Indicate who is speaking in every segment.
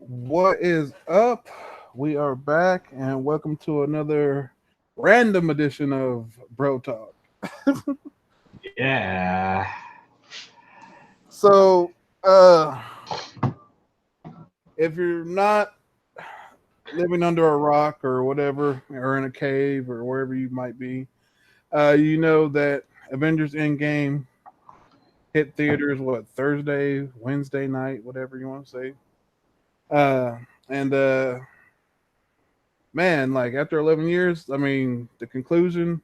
Speaker 1: What is up? We are back and welcome to another random edition of Bro Talk.
Speaker 2: Yeah.
Speaker 1: So, if you're not living under a rock or whatever, or in a cave or wherever you might be, you know that Avengers Endgame hit theaters, Thursday, Wednesday night, whatever you want to say. And Man, like after 11 years, I mean, the conclusion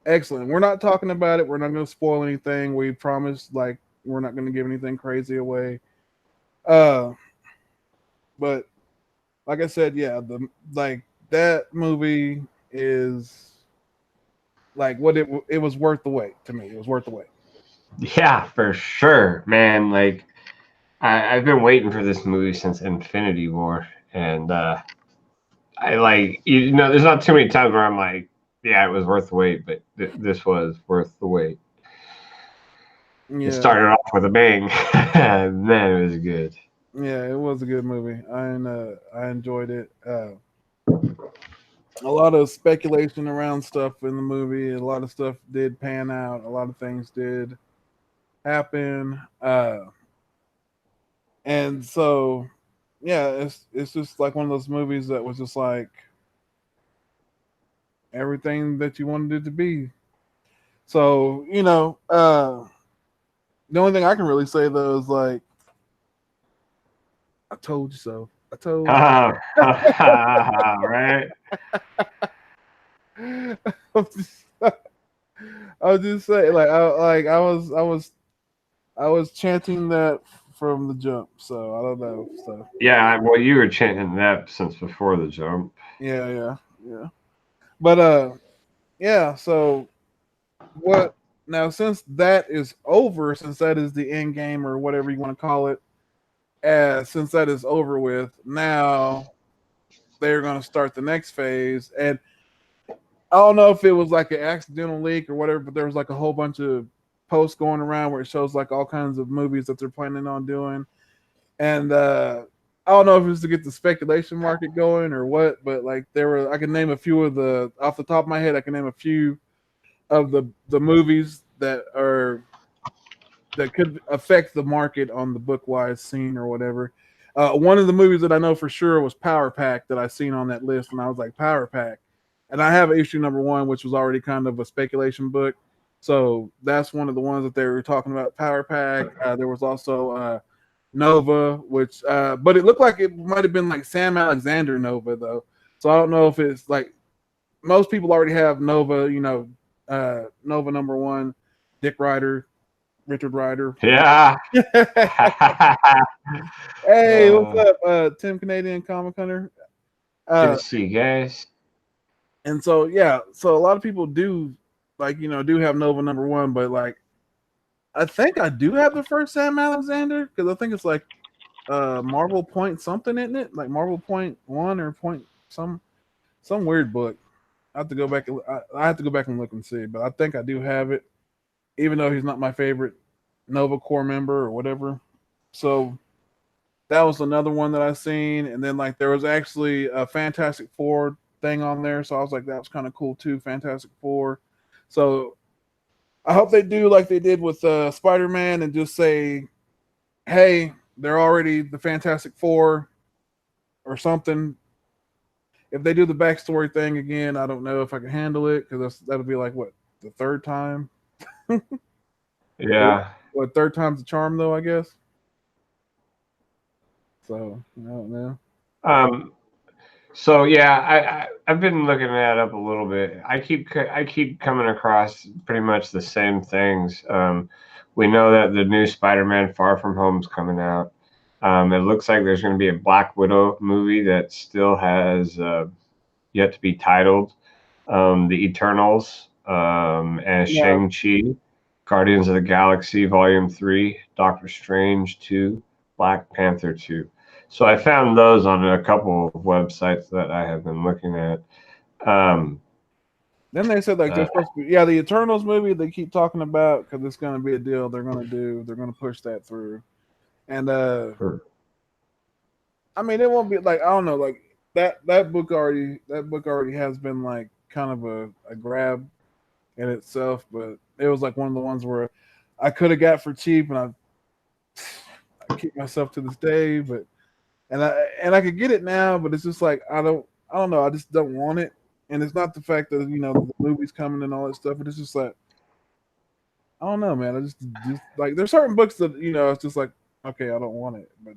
Speaker 1: excellent. We're not talking about it. We're not going to spoil anything. We promise, like, we're not going to give anything crazy away. Uh, but like I said, yeah, the like that movie is like what it was worth the wait to me. It was worth the wait.
Speaker 2: Yeah, for sure, man. Like I've been waiting for this movie since Infinity War, and I like there's not too many times where I'm like, yeah, it was worth the wait, but this was worth the wait. It
Speaker 1: Yeah,
Speaker 2: started off with a bang, and then it was good.
Speaker 1: yeah, it was a good movie. I enjoyed it. A lot of speculation around stuff in the movie. A lot of stuff did pan out. A lot of things did happen. And so yeah, it's just like one of those movies that was just like everything that you wanted it to be. So, the only thing I can really say though is like, I told you so. I told you.
Speaker 2: Right?
Speaker 1: I'm just, I was just saying, I was chanting that from the jump. So I don't know. So
Speaker 2: Yeah. Well, you were chanting that since before the jump.
Speaker 1: yeah, yeah, yeah. But yeah. So what now? Since that is over, since that is the end game or whatever you want to call it, since that is over with, now they're going to start the next phase. And I don't know if it was like an accidental leak or whatever, but there was like a whole bunch of posts going around where it shows like all kinds of movies that they're planning on doing. And I don't know if it was to get the speculation market going or what, but like I can name a few of the off the top of my head. I can name a few of the movies that could affect the market on the bookwise scene or whatever. One of the movies that I know for sure was Power Pack that I seen on that list, and I was like Power Pack, and I have issue number one, which was already kind of a speculation book. So that's one of the ones that they were talking about. Power Pack. There was also Nova, which but it looked like it might have been like Sam Alexander Nova though. So I don't know if it's like most people already have Nova. Nova number one, Dick Ryder, Richard Ryder.
Speaker 2: Yeah.
Speaker 1: Hey, what's
Speaker 2: uh,
Speaker 1: up, Tim Canadian Comic Hunter?
Speaker 2: Good
Speaker 1: Uh,
Speaker 2: to see you guys.
Speaker 1: and so yeah, so a lot of people do do have Nova number one, but like I think I do have the first Sam Alexander because I think it's like Marvel Point something, isn't it? Like Marvel Point one or point some weird book. I have to go back. I have to go back and look and see, but I think I do have it, even though he's not my favorite Nova Corps member or whatever. So that was another one that I seen, and then like there was actually a Fantastic Four thing on there, so I was like, that was kind of cool too, Fantastic Four. So I hope they do like they did with Spider Man and just say, hey, they're already the Fantastic Four or something. If they do the backstory thing again, I don't know if I can handle it because that'll be like what the third time.
Speaker 2: Yeah.
Speaker 1: What third time's the charm though? I guess. So I don't know.
Speaker 2: Um. So yeah, I've been looking that up a little bit. I keep coming across pretty much the same things. We know that the new Spider-Man Far From Home is coming out. It looks like there's going to be a Black Widow movie that still has yet to be titled. The Eternals, and
Speaker 1: Yeah,
Speaker 2: Shang-Chi, Guardians of the Galaxy Volume 3, Doctor Strange 2, Black Panther 2. So I found those on a couple of websites that I have been looking at. Um,
Speaker 1: then they said like
Speaker 2: uh,
Speaker 1: they're supposed to be the Eternals movie they keep talking about because it's going to be a deal they're going to do. They're going to push that through. And
Speaker 2: for,
Speaker 1: I mean, it won't be like I don't know, like that book already has been like kind of a grab in itself, but it was like one of the ones where I could have got for cheap, and I keep myself to this day, but I could get it now, but it's just like I don't know, I just don't want it, and it's not the fact that the movie's coming and all that stuff, but it's just like I don't know, man. I just like there's certain books that it's just like okay, I don't want it, but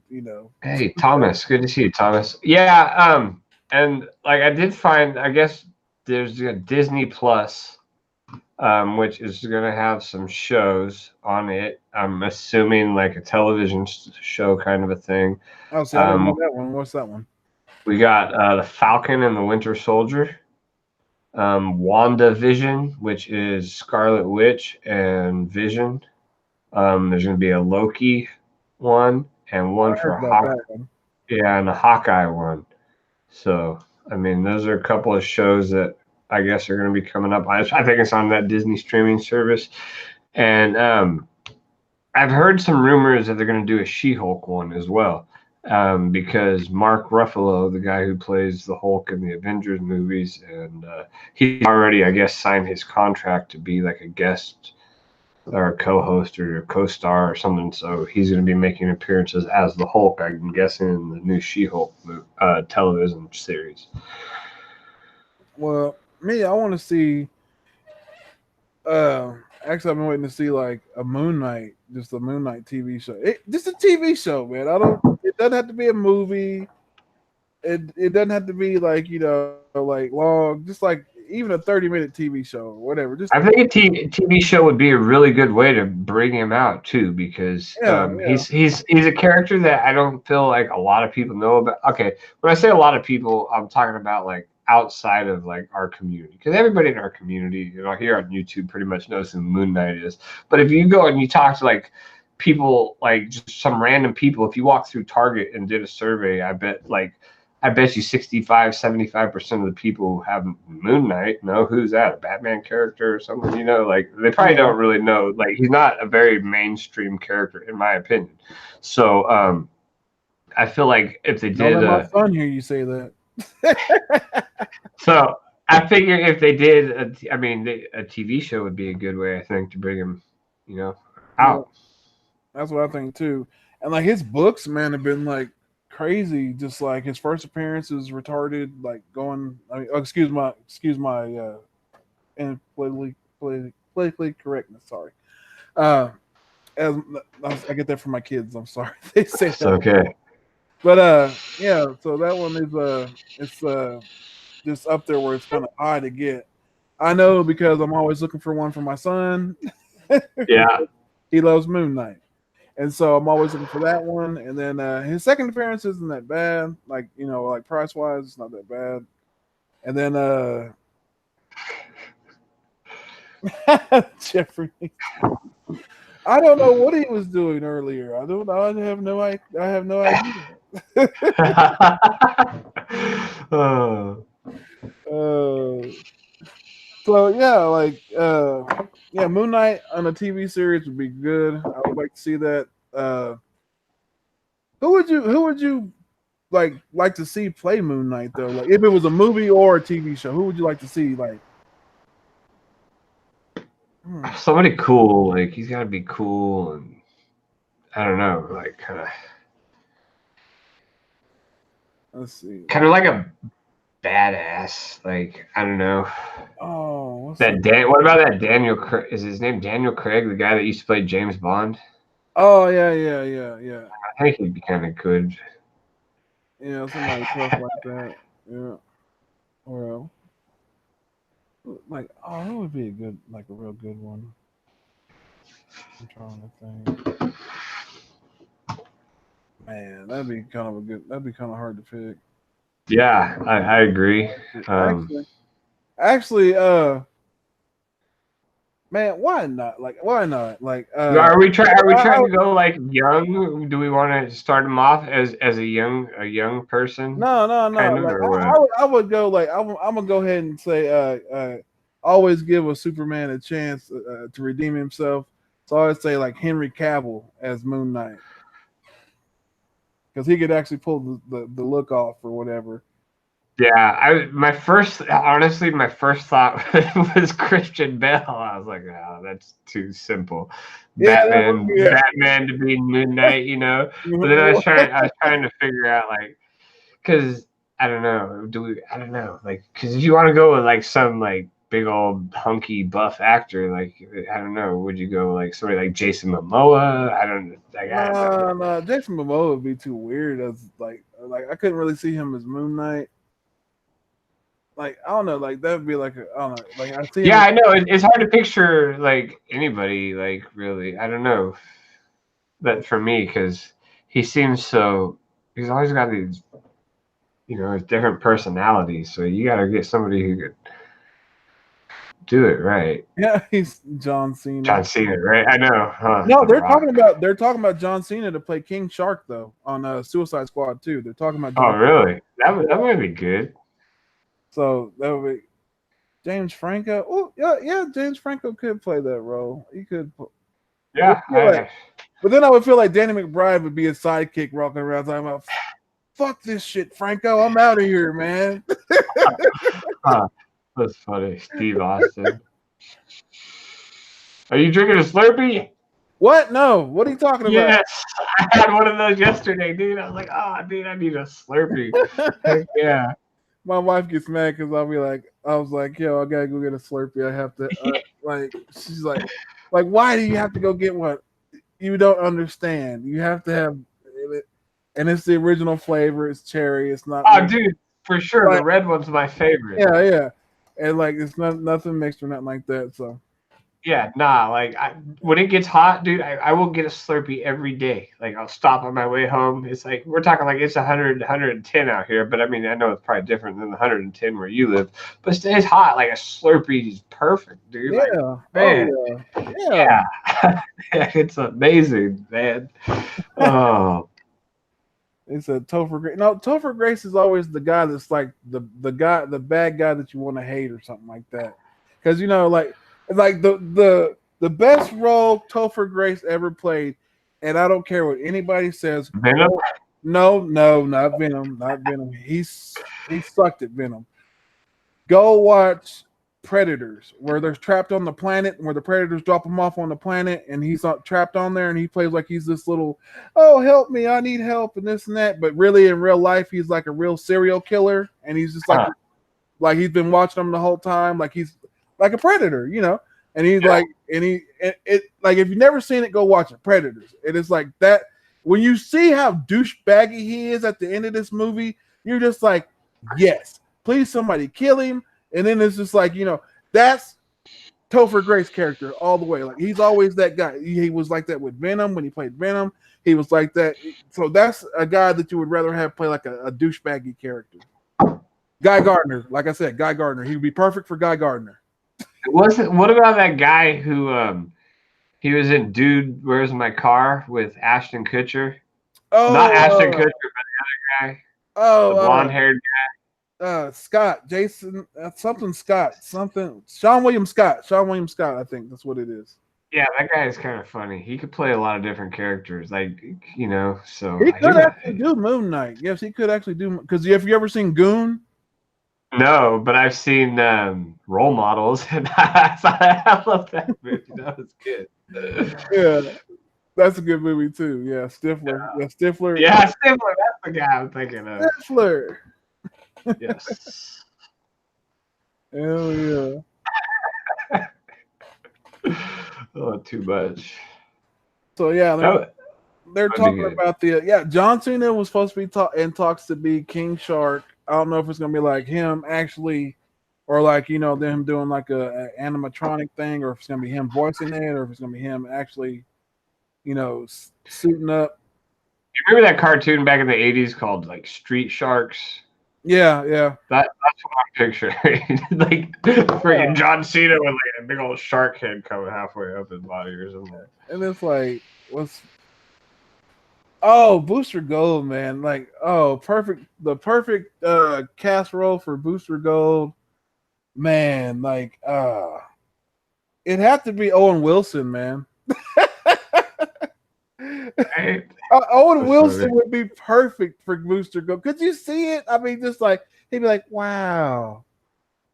Speaker 2: Hey, Thomas, good to see you, Thomas. Yeah, and like I did find, I guess there's a Disney Plus, which is going to have some shows on it. I'm assuming like a television show kind of a thing.
Speaker 1: Oh, see, I didn't know that one. What's that one?
Speaker 2: We got the Falcon and the Winter Soldier, WandaVision, which is Scarlet Witch and Vision. There's going to be a Loki one and one
Speaker 1: I heard
Speaker 2: for
Speaker 1: about that one.
Speaker 2: Yeah, and a Hawkeye one. So, I mean, those are a couple of shows that I guess are going to be coming up. I think it's on that Disney streaming service. And I've heard some rumors that they're going to do a She-Hulk one as well. Because Mark Ruffalo, the guy who plays the Hulk in the Avengers movies, and he already, I guess, signed his contract to be like a guest or a co-host or a co-star or something. So he's going to be making appearances as the Hulk, I'm guessing, in the new She-Hulk television series.
Speaker 1: Well, me, I want to see. Actually, I've been waiting to see like a Moon Knight, just a Moon Knight TV show. Just a TV show, man. It doesn't have to be a movie. It doesn't have to be like like long. Just like even a 30-minute TV show or whatever. Just
Speaker 2: I think a TV show would be a really good way to bring him out too, because he's a character that I don't feel like a lot of people know about. Okay, when I say a lot of people, I'm talking about like outside of like our community, because everybody in our community, here on YouTube, pretty much knows who Moon Knight is. But if you go and you talk to like people, like just some random people, if you walk through Target and did a survey, I bet you 65, 75% of the people who have Moon Knight know who's that, a Batman character or something, like they probably don't really know. Like he's not a very mainstream character in my opinion. So I feel like if they did
Speaker 1: don't let my son hear you say that.
Speaker 2: So I figure if they did a TV show would be a good way, I think, to bring him, out.
Speaker 1: That's what I think too. And like his books, man, have been like crazy. Just like his first appearance is retarded, like going. I mean, excuse my and politically correctness. Sorry. As I get that from my kids. I'm sorry. They say
Speaker 2: it's
Speaker 1: that.
Speaker 2: Okay.
Speaker 1: But yeah. So that one is it's just up there where it's kind of high to get. I know because I'm always looking for one for my son.
Speaker 2: Yeah.
Speaker 1: He loves Moon Knight. And so I'm always looking for that one. And then his second appearance isn't that bad. Like, like price wise, it's not that bad. And then Jeffrey. I don't know what he was doing earlier. I don't know. I have no idea. So yeah, like Moon Knight on a TV series would be good. I would like to see that. Who would you like to see play Moon Knight though? Like if it was a movie or a TV show, who would you like to see? Like
Speaker 2: somebody cool. Like he's got to be cool, and I don't know, like kind of.
Speaker 1: Let's see.
Speaker 2: Kind of like a badass. Like I don't know.
Speaker 1: Oh,
Speaker 2: what about that Daniel? Is his name Daniel Craig, the guy that used to play James Bond?
Speaker 1: Oh yeah.
Speaker 2: I think he'd be kind of good.
Speaker 1: Yeah, somebody tough like that. Yeah. Or like, that would be a real good one. I'm trying to think. Man, that'd be kind of hard to pick.
Speaker 2: Yeah, I agree.
Speaker 1: Actually, man, why not? Like, why not? Like,
Speaker 2: are we trying to go like young? Do we want to start him off as a young person?
Speaker 1: No. Like, I would go like I'm gonna go ahead and say always give a Superman a chance to redeem himself. So I would say like Henry Cavill as Moon Knight. because he could actually pull the look off or whatever.
Speaker 2: Yeah, my first thought was Christian Bale. I was like, oh, that's too simple. Batman to be Moon Knight, you know. But then I was trying to figure out, like, because I don't know, like, because if you want to go with like some like big old hunky buff actor, like, I don't know, would you go like somebody like Jason Momoa? I don't know.
Speaker 1: No, Jason Momoa would be too weird as like I couldn't really see him as Moon Knight. Like, I don't know, like that would be like I don't know, like I see.
Speaker 2: Yeah, I know it's hard to picture like anybody, like, really. I don't know, but for me, because he's always got these, different personalities. So you got to get somebody who could do it right.
Speaker 1: Yeah, he's John Cena.
Speaker 2: John Cena, right? I know. Huh?
Speaker 1: No, they're talking about John Cena to play King Shark though on Suicide Squad 2. They're talking about.
Speaker 2: Oh, really? That would be good.
Speaker 1: So that would be James Franco. Oh, yeah, James Franco could play that role. He could.
Speaker 2: Yeah.
Speaker 1: But then I would feel like Danny McBride would be a sidekick walking around talking about, "Fuck this shit, Franco. I'm out of here, man."
Speaker 2: That's funny. Steve Austin. Are you drinking a Slurpee?
Speaker 1: What? No. What are you talking about?
Speaker 2: Yes. I had one of those yesterday, dude. I was like, dude, I need a Slurpee. Heck yeah.
Speaker 1: My wife gets mad because I was like, yo, I gotta go get a Slurpee. I have to, she's like, why do you have to go get one? You don't understand. You have to have it, and it's the original flavor. It's cherry. It's not.
Speaker 2: Oh, dude, for sure. The red one's my favorite.
Speaker 1: Yeah, and like it's nothing mixed or nothing like that. So.
Speaker 2: Yeah, nah, like when it gets hot, dude, I will get a Slurpee every day. Like, I'll stop on my way home. It's like, we're talking like it's 100, 110 out here, but I mean, I know it's probably different than the 110 where you live, but it's hot. Like, a Slurpee is perfect, dude.
Speaker 1: Yeah.
Speaker 2: Like, man. Yeah. It's amazing, man. Oh.
Speaker 1: It's a Topher Grace. No, Topher Grace is always the guy that's like the bad guy that you want to hate or something like that. Because, like the best role Topher Grace ever played, and I don't care what anybody says.
Speaker 2: Venom?
Speaker 1: No, not Venom, not Venom. He sucked at Venom. Go watch Predators, where they're trapped on the planet, where the Predators drop him off on the planet, and he's trapped on there, and he plays like he's this little, oh, help me, I need help, and this and that. But really, in real life, he's like a real serial killer, and he's just like he's been watching them the whole time, like he's like a predator, and he's like, and like, if you've never seen it, go watch it. Predators. It is like that. When you see how douchebaggy he is at the end of this movie, you're just like, yes, please somebody kill him. And then it's just like, that's Topher Grace's character all the way. Like, he's always that guy. He was like that with Venom when he played Venom. He was like that. So that's a guy that you would rather have play like a douchebaggy character. Guy Gardner, like I said, Guy Gardner. He would be perfect for Guy Gardner.
Speaker 2: What about that guy who he was in Dude, Where's My Car with Ashton Kutcher? Oh, not Ashton Kutcher, but the other guy. Oh, the blonde-haired guy.
Speaker 1: Scott, Jason, Sean William Scott. Sean William Scott, I think that's what it is.
Speaker 2: Yeah, that guy is kind of funny. He could play a lot of different characters, like, so.
Speaker 1: He could actually do Moon Knight. Yes, he could actually do, because have you ever seen Goon?
Speaker 2: No, but I've seen Role Models, and I love that movie. That was good.
Speaker 1: Yeah, that's a good movie too. Yeah, Stifler. Yeah, Stifler.
Speaker 2: Yeah, Stifler. That's the guy I'm thinking of.
Speaker 1: Stifler.
Speaker 2: Yes.
Speaker 1: Hell yeah.
Speaker 2: Oh, too much.
Speaker 1: So yeah, they're talking about John Cena was supposed to be in talks to be King Shark. I don't know if it's gonna be like him actually, or like them doing like a animatronic thing, or if it's gonna be him voicing it, or if it's gonna be him actually, suiting up.
Speaker 2: You remember that cartoon back in the 80s called like Street Sharks?
Speaker 1: Yeah.
Speaker 2: That's what I'm picturing. Like freaking John Cena with like a big old shark head coming halfway up his body or something.
Speaker 1: And it's like, Booster Gold, man. Like, perfect. The perfect cast role for Booster Gold. Man, like, it had to be Owen Wilson, man.
Speaker 2: Right?
Speaker 1: Owen
Speaker 2: That's
Speaker 1: Wilson
Speaker 2: funny.
Speaker 1: would be perfect for Booster Gold. Could you see it? I mean, just like he'd be like, "Wow,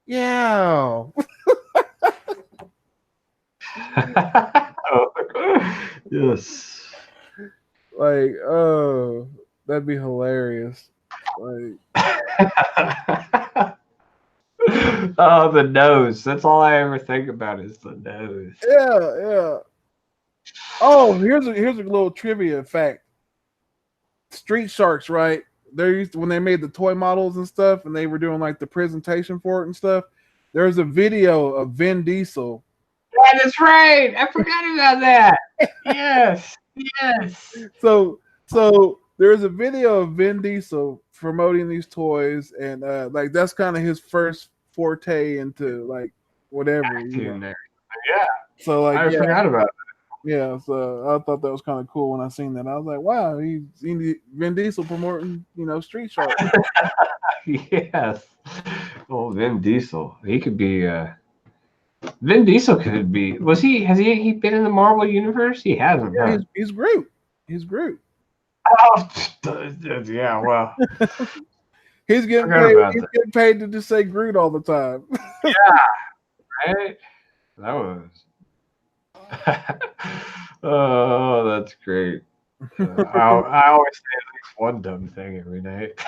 Speaker 1: yeah."
Speaker 2: Yes.
Speaker 1: Like, oh, that'd be hilarious. Like,
Speaker 2: Oh, the nose. That's all I ever think about is the nose.
Speaker 1: yeah, yeah. Oh, here's a little trivia fact. Street Sharks, right? They used to, when they made the toy models and stuff, and they were doing like the presentation for it and stuff. There's a video of Vin Diesel.
Speaker 2: That is right. I forgot about that. Yes. Yes.
Speaker 1: So there's a video of Vin Diesel promoting these toys, and like that's kind of his first forte into like whatever, you know.
Speaker 2: In there. Yeah.
Speaker 1: So like
Speaker 2: I forgot about
Speaker 1: yeah. So I thought that was kind of cool when I seen that. I was like, wow, he's Vin Diesel promoting, Street Shark.
Speaker 2: it. Yes. Oh, Vin Diesel. He could be Vin Diesel could be. Has he been in the Marvel universe? He hasn't,
Speaker 1: Yeah,
Speaker 2: huh?
Speaker 1: he's Groot. He's Groot.
Speaker 2: Oh, yeah, well,
Speaker 1: He's getting
Speaker 2: forgot
Speaker 1: paid.
Speaker 2: about
Speaker 1: He's
Speaker 2: that.
Speaker 1: getting paid to just say Groot all the time.
Speaker 2: Yeah, right? That was oh, that's great. I always say at least one dumb thing every night.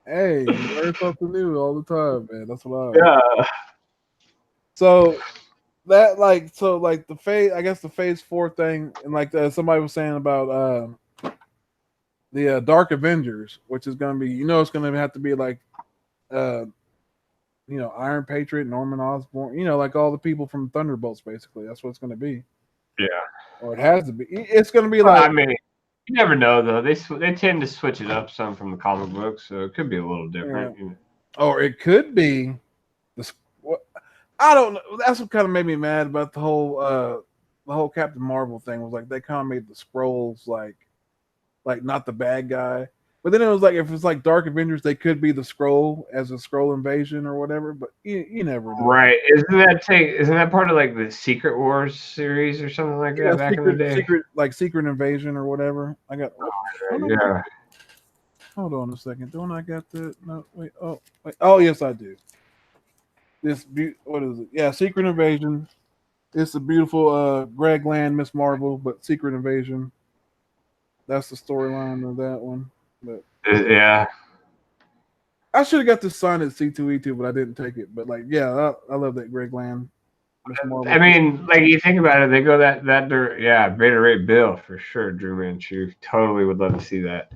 Speaker 1: Hey, you learn something new all the time, man. That's what I.
Speaker 2: Yeah.
Speaker 1: So like the phase, I guess the phase 4 thing, and like somebody was saying about the Dark Avengers, which is going to be, it's going to have to be like, uh, Iron Patriot, Norman Osborn, like all the people from Thunderbolts, basically. That's what it's going to be,
Speaker 2: Yeah.
Speaker 1: or it has to be. It's going to be
Speaker 2: Well,
Speaker 1: like,
Speaker 2: I mean, you never know though. They tend to switch it up some from the comic books, so it could be a little different.
Speaker 1: yeah. Or it could be the. I don't know. That's what kind of made me mad about the whole Captain Marvel thing. Was like they kind of made the Skrulls like not the bad guy. But then it was like if it's like Dark Avengers, they could be the Skrull as a Skrull invasion or whatever. But you never know.
Speaker 2: Right? Isn't that part of like the Secret Wars series or something like
Speaker 1: Yeah,
Speaker 2: that back in the day?
Speaker 1: secret invasion or whatever. I got.
Speaker 2: Yeah.
Speaker 1: Hold on a second. Don't I got that? No, wait. Oh, wait. Oh, yes, I do. What is it? Yeah, Secret Invasion. It's a beautiful Greg Land, Miss Marvel, but Secret Invasion. That's the storyline of that one. But
Speaker 2: Yeah.
Speaker 1: I should have got this signed at C2E2, but I didn't take it. But like, yeah, I love that Greg Land, Miss Marvel.
Speaker 2: I mean, like you think about it, they go yeah, Beta Ray Bill for sure. Drew Manchu totally would love to see that.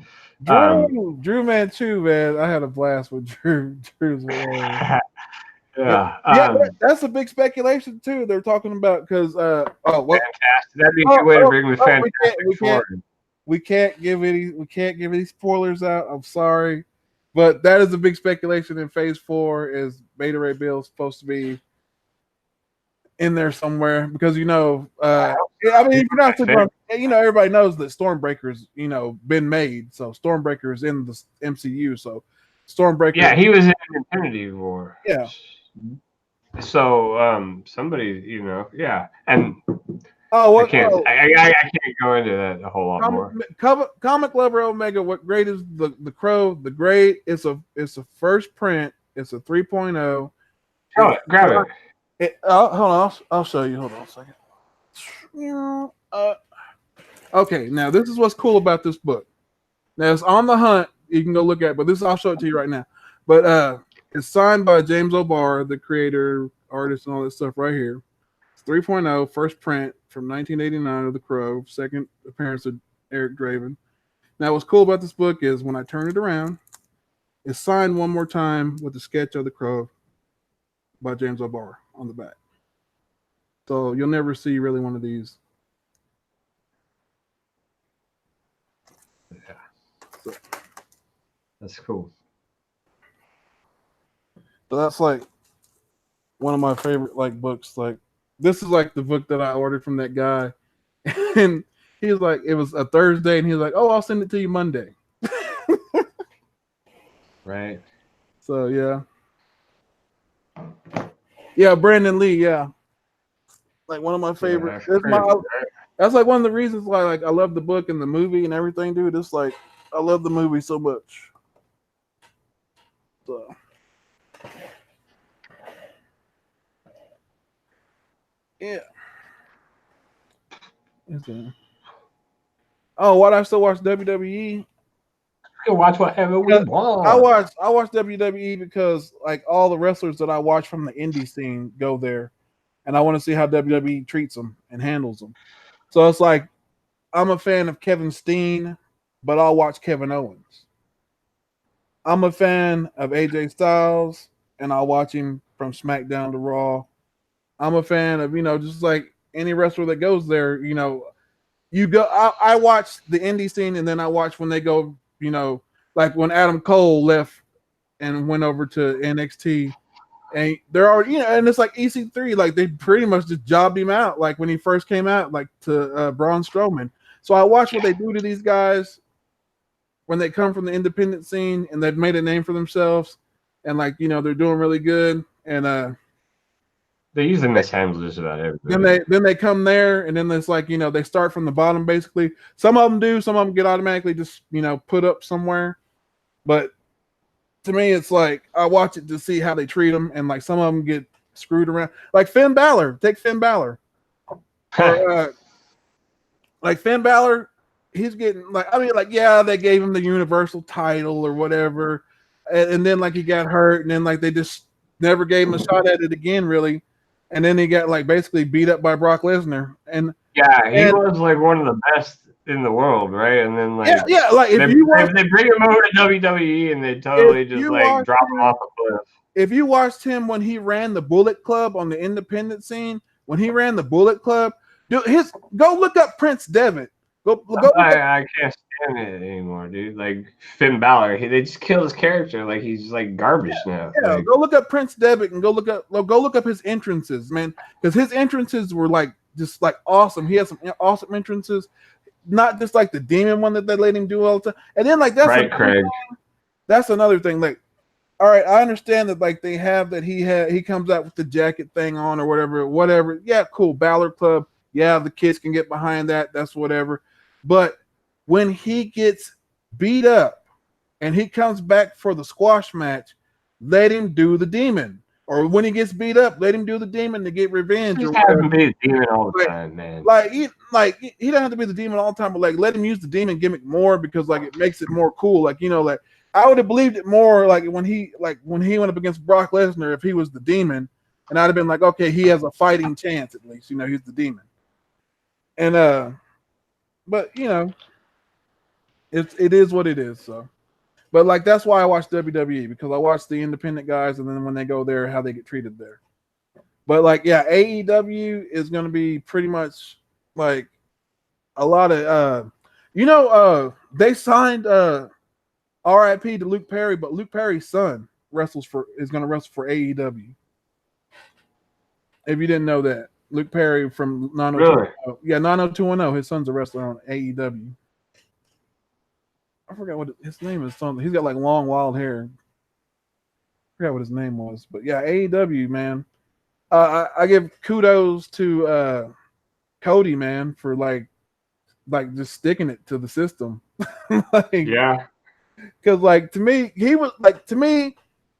Speaker 1: Drew Manchu, man, I had a blast with Drew. Drew's hilarious.
Speaker 2: Yeah.
Speaker 1: That's a big speculation too. They're talking about because
Speaker 2: Fantastic. That'd be a good way to bring the Fantastic Four.
Speaker 1: We can't give any spoilers out. I'm sorry, but that is a big speculation in Phase 4. Is Beta Ray Bill supposed to be in there somewhere? Because I mean, if you're not everybody knows that Stormbreaker's been made, so Stormbreaker's in the MCU, so Stormbreaker.
Speaker 2: Yeah, he was in Infinity War.
Speaker 1: Yeah.
Speaker 2: So somebody, yeah, and
Speaker 1: I
Speaker 2: can't go into that a whole lot more.
Speaker 1: Comic Lover Omega, what grade is the Crow? The grade it's a first print. It's a 3.0.
Speaker 2: Oh, grab it.
Speaker 1: Hold on, I'll show you. Hold on a second. Okay, now this is what's cool about this book. Now it's on the hunt. You can go look at it, but I'll show it to you right now. But it's signed by James O'Barr, the creator, artist, and all that stuff right here. It's 3.0, first print from 1989 of The Crow, second appearance of Eric Draven. Now, what's cool about this book is when I turn it around, it's signed one more time with the sketch of The Crow by James O'Barr on the back. So you'll never see really one of these.
Speaker 2: Yeah. So, that's cool.
Speaker 1: So that's like one of my favorite books. Like this is like the book that I ordered from that guy, and he was like, it was a Thursday, and he was like, "Oh, I'll send it to you Monday."
Speaker 2: Right.
Speaker 1: So yeah, Brandon Lee, yeah, like one of my favorite. That's like one of the reasons why like I love the book and the movie and everything, dude. It's like I love the movie so much. So yeah. Oh, why do I still watch WWE?
Speaker 2: We can watch whatever we want.
Speaker 1: I watch WWE because like all the wrestlers that I watch from the indie scene go there, and I want to see how WWE treats them and handles them. So it's like I'm a fan of Kevin Steen, but I'll watch Kevin Owens. I'm a fan of AJ Styles, and I'll watch him from SmackDown to Raw. I'm a fan of just like any wrestler that goes there. You go. I watch the indie scene, and then I watch when they go. Like when Adam Cole left and went over to NXT, and they're already, and it's like EC3, like they pretty much just jobbed him out, like when he first came out, like to Braun Strowman. So I watch what they do to these guys when they come from the independent scene and they've made a name for themselves, and like they're doing really good, and
Speaker 2: they usually mishandle just about everything.
Speaker 1: Then they come there, and then it's like they start from the bottom basically. Some of them do, some of them get automatically just put up somewhere, but to me it's like I watch it to see how they treat them, and like some of them get screwed around. Like Finn Balor, take Finn Balor, or, like Finn Balor, he's getting yeah, they gave him the Universal title or whatever, and then like he got hurt, and then like they just never gave him a shot at it again, really. And then he got like basically beat up by Brock Lesnar. And
Speaker 2: yeah, he was like one of the best in the world, right? And then like
Speaker 1: like if
Speaker 2: they bring him over to WWE and they totally just like drop him off a cliff.
Speaker 1: If you watched him when he ran the Bullet Club on the independent scene, when he ran the Bullet Club, dude, go look up Prince Devitt.
Speaker 2: I can't stand it anymore, dude. Like Finn Balor, they just killed his character. Like he's like garbage now.
Speaker 1: Yeah,
Speaker 2: like,
Speaker 1: go look up Prince Devitt and go look up his entrances, man, because his entrances were like just like awesome. He had some awesome entrances, not just like the demon one that they let him do all the time. And then like that's another thing. Like, all right, I understand that like they have that he comes out with the jacket thing on or whatever. Yeah, cool. Balor Club. Yeah, the kids can get behind that. That's whatever. But when he gets beat up and he comes back for the squash match, let him do the demon. Or when he gets beat up, let him do the demon to get revenge.
Speaker 2: Just have him be the demon all the time, man.
Speaker 1: He doesn't have to be the demon all the time, but like let him use the demon gimmick more because like it makes it more cool. Like like I would have believed it more like when he went up against Brock Lesnar if he was the demon, and I'd have been like, okay, he has a fighting chance at least. He's the demon. And but it is what it is. So, but like that's why I watch WWE, because I watch the independent guys, and then when they go there, how they get treated there. But like, yeah, AEW is going to be pretty much like a lot of they signed RIP to Luke Perry, but Luke Perry's son is going to wrestle for AEW. If you didn't know that. Luke Perry from 90210. Really? Yeah, 90210. His son's a wrestler on AEW. I forgot what his name is. Something. He's got like long, wild hair. I forgot what his name was. But yeah, AEW, man. I give kudos to Cody, man, for like just sticking it to the system.
Speaker 2: Yeah.
Speaker 1: Because like to me,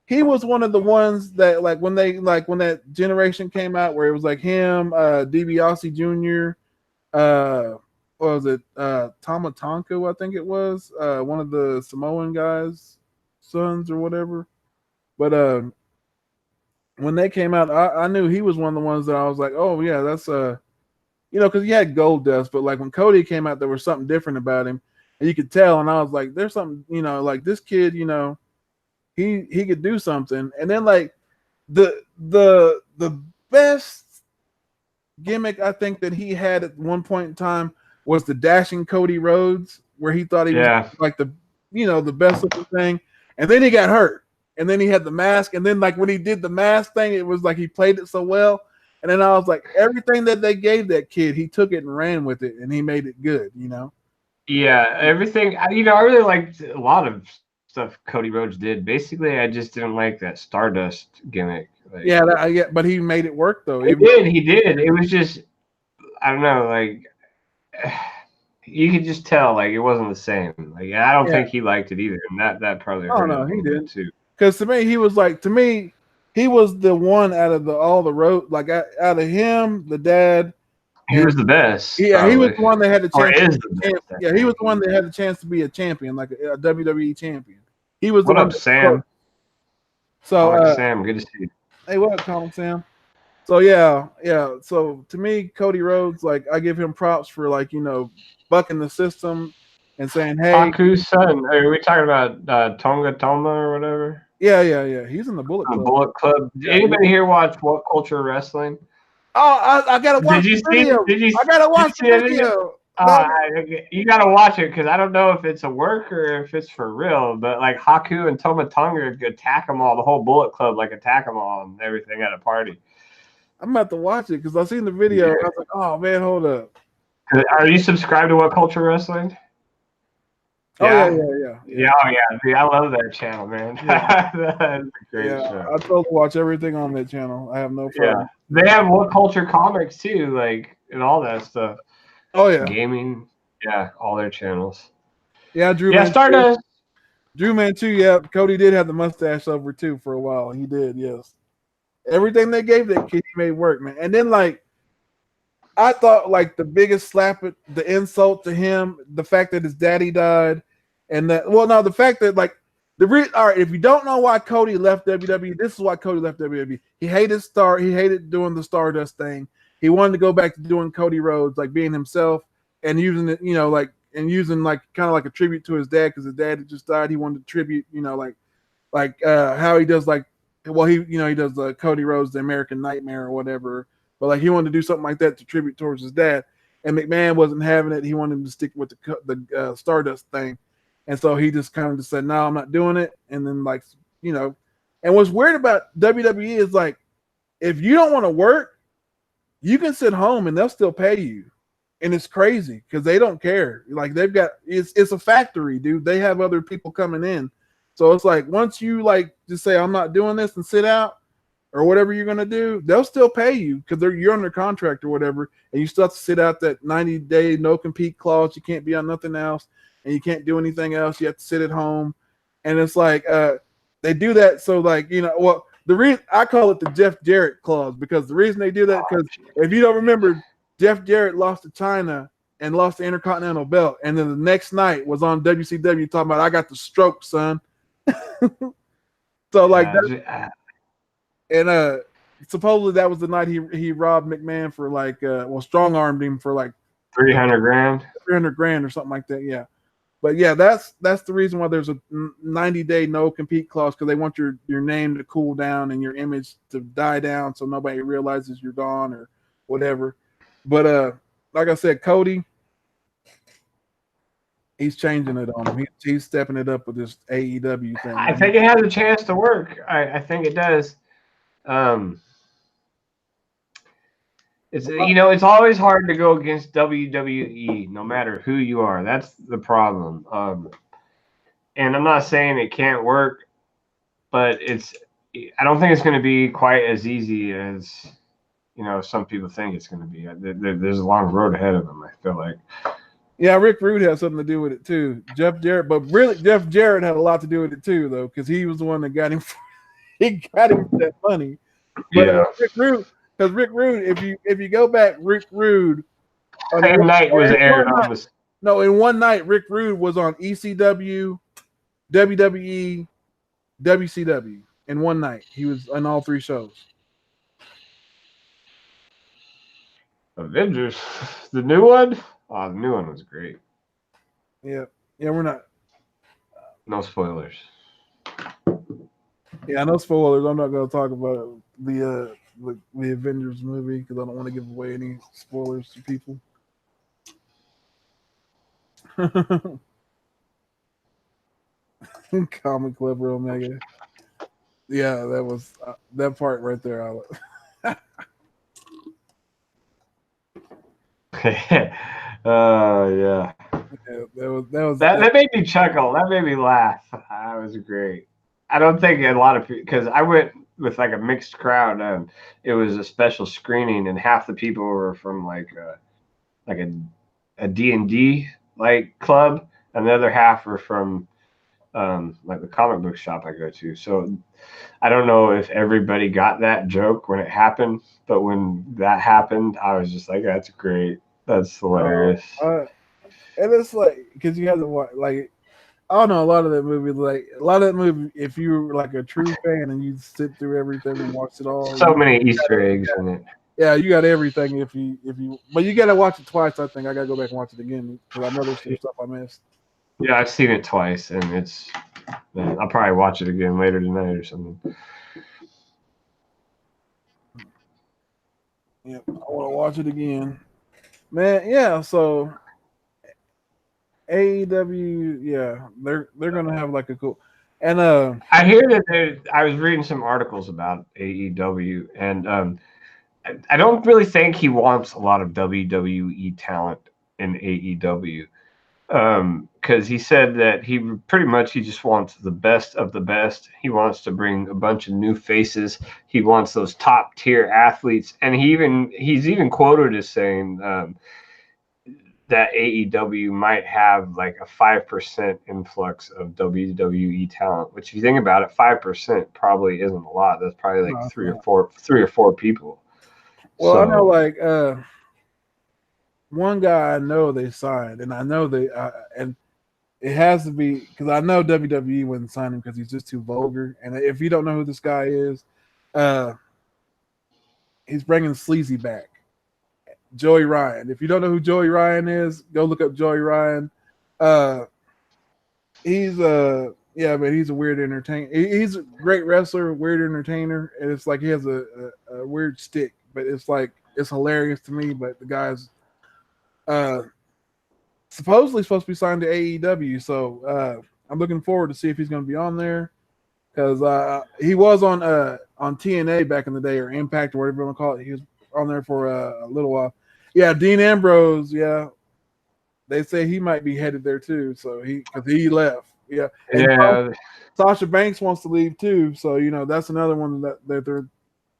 Speaker 1: he was one of the ones that like when that generation came out where it was like him, DiBiase Jr., what was it, Tama Tonko, I think it was, one of the Samoan guys' sons or whatever. But when they came out, I knew he was one of the ones that I was like, oh yeah, that's because he had Gold Dust, but like when Cody came out, there was something different about him, and you could tell, and I was like, there's something, like this kid, he could do something. And then like the best gimmick I think that he had at one point in time was the dashing Cody Rhodes, where he thought he was like the best looking thing, and then he got hurt, and then he had the mask, and then like when he did the mask thing, it was like he played it so well, and then I was like, everything that they gave that kid, he took it and ran with it, and he made it good.
Speaker 2: Yeah, everything. I really liked a lot of stuff Cody Rhodes did. Basically, I just didn't like that Stardust gimmick.
Speaker 1: But he made it work though.
Speaker 2: He did. It was just, I don't know, like you could just tell like it wasn't the same. Like I don't
Speaker 1: Yeah.
Speaker 2: think he liked it either, and that probably
Speaker 1: Oh
Speaker 2: hurt
Speaker 1: no,
Speaker 2: him a
Speaker 1: he
Speaker 2: little bit
Speaker 1: didn't.
Speaker 2: too.
Speaker 1: Because to me, he was the one out of all the road, like out of him, the dad.
Speaker 2: He was the best.
Speaker 1: Yeah, he was
Speaker 2: Probably.
Speaker 1: the one that had the
Speaker 2: Or
Speaker 1: chance.
Speaker 2: is the best.
Speaker 1: Yeah, he was the one that had the chance to be a champion, like a WWE champion. He was the
Speaker 2: What
Speaker 1: one.
Speaker 2: up, Sam?
Speaker 1: So,
Speaker 2: Sam, good to see you.
Speaker 1: hey, what up, Comic Sam? So yeah. So to me, Cody Rhodes, like I give him props for like bucking the system and saying, hey,
Speaker 2: Haku's son. Are we talking about Tonga Toma or whatever?
Speaker 1: yeah. He's in the Bullet
Speaker 2: The
Speaker 1: Club.
Speaker 2: Bullet Club. Did anybody here watch What Culture Wrestling?
Speaker 1: Oh, I gotta watch the video. I gotta watch the video.
Speaker 2: You gotta watch it because I don't know if it's a work or if it's for real. But like Haku and Toma Tonga attack them all, the whole Bullet Club like attack them all and everything at a party.
Speaker 1: I'm about to watch it because I seen the video. Yeah. And I was like, oh man, hold up.
Speaker 2: Are you subscribed to What Culture Wrestling?
Speaker 1: Yeah.
Speaker 2: Yeah, dude, I love that channel, man.
Speaker 1: Yeah.
Speaker 2: That's a great show.
Speaker 1: I totally watch everything on that channel. I have no problem.
Speaker 2: Yeah. They have What Culture Comics too, like and all that stuff.
Speaker 1: Oh yeah.
Speaker 2: Gaming, yeah, all their channels.
Speaker 1: Yeah, Drew.
Speaker 2: Yeah, Stardust.
Speaker 1: Drew Man too. Yeah, Cody did have the mustache over too for a while. He did, yes. Everything they gave that kid, he made work, man. And then like, I thought like the biggest slap, the insult to him, the fact that his daddy died, and the fact that like all right, if you don't know why Cody left WWE, this is why Cody left WWE. He hated doing the Stardust thing. He wanted to go back to doing Cody Rhodes, like being himself and using it, using like kind of like a tribute to his dad because his dad had just died. He wanted to tribute, like how he does like, well, he does Cody Rhodes, the American Nightmare or whatever. But like he wanted to do something like that to tribute towards his dad. And McMahon wasn't having it. He wanted him to stick with the Stardust thing. And so he just kind of just said, no, I'm not doing it. And then like, and what's weird about WWE is like, if you don't want to work, you can sit home and they'll still pay you. And it's crazy because they don't care. Like it's a factory, dude. They have other people coming in. So it's like, once you like just say, I'm not doing this and sit out or whatever you're going to do, they'll still pay you because you're under contract or whatever. And you still have to sit out that 90-day no compete clause. You can't be on nothing else and you can't do anything else. You have to sit at home. And it's like, they do that. So like, the reason I call it the Jeff Jarrett clause, because the reason they do that, because if you don't remember, Jeff Jarrett lost to China and lost the Intercontinental belt. And then the next night was on WCW talking about, I got the stroke, son. So like that, and supposedly that was the night he robbed McMahon for like strong armed him for like $300,000 or something like that. Yeah. But yeah, that's the reason why there's a 90-day no compete clause, because they want your name to cool down and your image to die down so nobody realizes you're gone or whatever. But like I said, Cody, he's changing it on him. He's stepping it up with this AEW thing.
Speaker 2: I think it has a chance to work. I think it does. It's it's always hard to go against WWE, no matter who you are. That's the problem. And I'm not saying it can't work, but I don't think it's going to be quite as easy as some people think it's going to be. There's a long road ahead of them, I feel like.
Speaker 1: Yeah, Rick Rude has something to do with it too. Jeff Jarrett, but really Jeff Jarrett had a lot to do with it too, though, because he was the one that got him. He got him for that money. But
Speaker 2: yeah.
Speaker 1: Rick Rude, if you go back, Rick Rude.
Speaker 2: Same night was aired on this.
Speaker 1: No, in one night, Rick Rude was on ECW, WWE, WCW. In one night, he was on all three shows.
Speaker 2: Avengers, the new one. Oh, the new one was great.
Speaker 1: Yeah, we're not.
Speaker 2: No spoilers.
Speaker 1: Yeah, no spoilers. I'm not going to talk about the Avengers movie because I don't want to give away any spoilers to people. Comic Club Omega. Yeah, that was that part right there.
Speaker 2: Yeah. That made me chuckle. That made me laugh. That was great. I don't think a lot of people, because I went with like a mixed crowd, and it was a special screening, and half the people were from like a a D&D like club, and the other half are from like the comic book shop I go to. So I don't know if everybody got that joke when it happened, but when that happened, I was just like, "That's great. That's hilarious."
Speaker 1: And it's like because you have to watch like. I don't know a lot of that movie. Like a lot of that movie, if you're like a true fan and you sit through everything and watch it all,
Speaker 2: So many Easter eggs in it.
Speaker 1: Yeah, you got everything. But you got to watch it twice. I think I got to go back and watch it again because I know there's some stuff I missed.
Speaker 2: Yeah, I've seen it twice, and man, I'll probably watch it again later tonight or something.
Speaker 1: Yep, I want to watch it again, man. Yeah, so AEW, yeah, they're gonna have like a cool, and
Speaker 2: I hear that I was reading some articles about AEW, and I don't really think he wants a lot of WWE talent in AEW. Because he said that he just wants the best of the best. He wants to bring a bunch of new faces. He wants those top tier athletes, and he's even quoted as saying that AEW might have like a 5% influx of WWE talent. Which, if you think about it, 5% probably isn't a lot. That's probably like three or four people.
Speaker 1: Well, I know like one guy I know they signed, and I know and it has to be because I know WWE wouldn't sign him because he's just too vulgar. And if you don't know who this guy is, he's bringing Sleazy back. Joey Ryan. If you don't know who Joey Ryan is, go look up Joey Ryan. He's yeah, but he's a weird entertainer. He's a great wrestler, weird entertainer, and it's like he has a weird stick, but it's like it's hilarious to me. But the guy's supposedly supposed to be signed to AEW, so I'm looking forward to see if he's going to be on there because he was on TNA back in the day or Impact or whatever you want to call it. He was on there for a little while. Yeah, Dean Ambrose. Yeah, they say he might be headed there too. So because he left. Yeah, and Sasha Banks wants to leave too. So that's another one that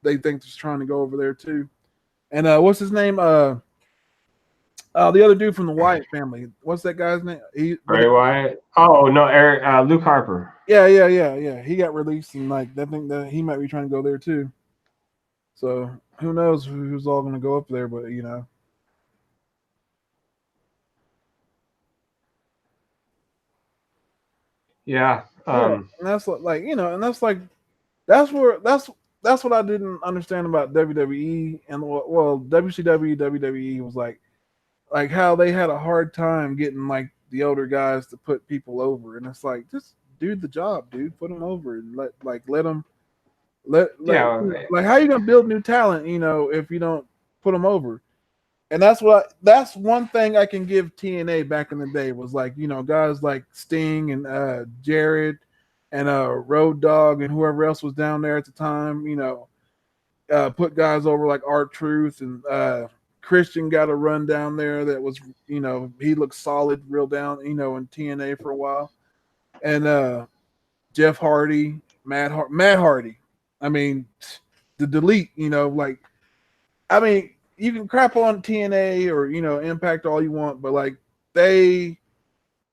Speaker 1: they think they're trying to go over there too. And what's his name? The other dude from the Wyatt family. What's that guy's name?
Speaker 2: Bray Wyatt. Oh no, Luke Harper.
Speaker 1: Yeah. He got released, and like they think that he might be trying to go there too. So who knows who's all going to go up there? But
Speaker 2: Yeah.
Speaker 1: And that's like and that's like that's what I didn't understand about WWE and WCW, WWE was like how they had a hard time getting like the older guys to put people over, and it's like just do the job, dude. Put them over and let them like how you gonna build new talent, if you don't put them over. And that's one thing I can give TNA back in the day was like guys like Sting and Jared and Road Dogg and whoever else was down there at the time. Put guys over like R-Truth and Christian got a run down there that was he looked solid real down in TNA for a while, and Jeff Hardy, Matt Hardy. I mean, the delete. I mean, you can crap on TNA or Impact all you want, but like they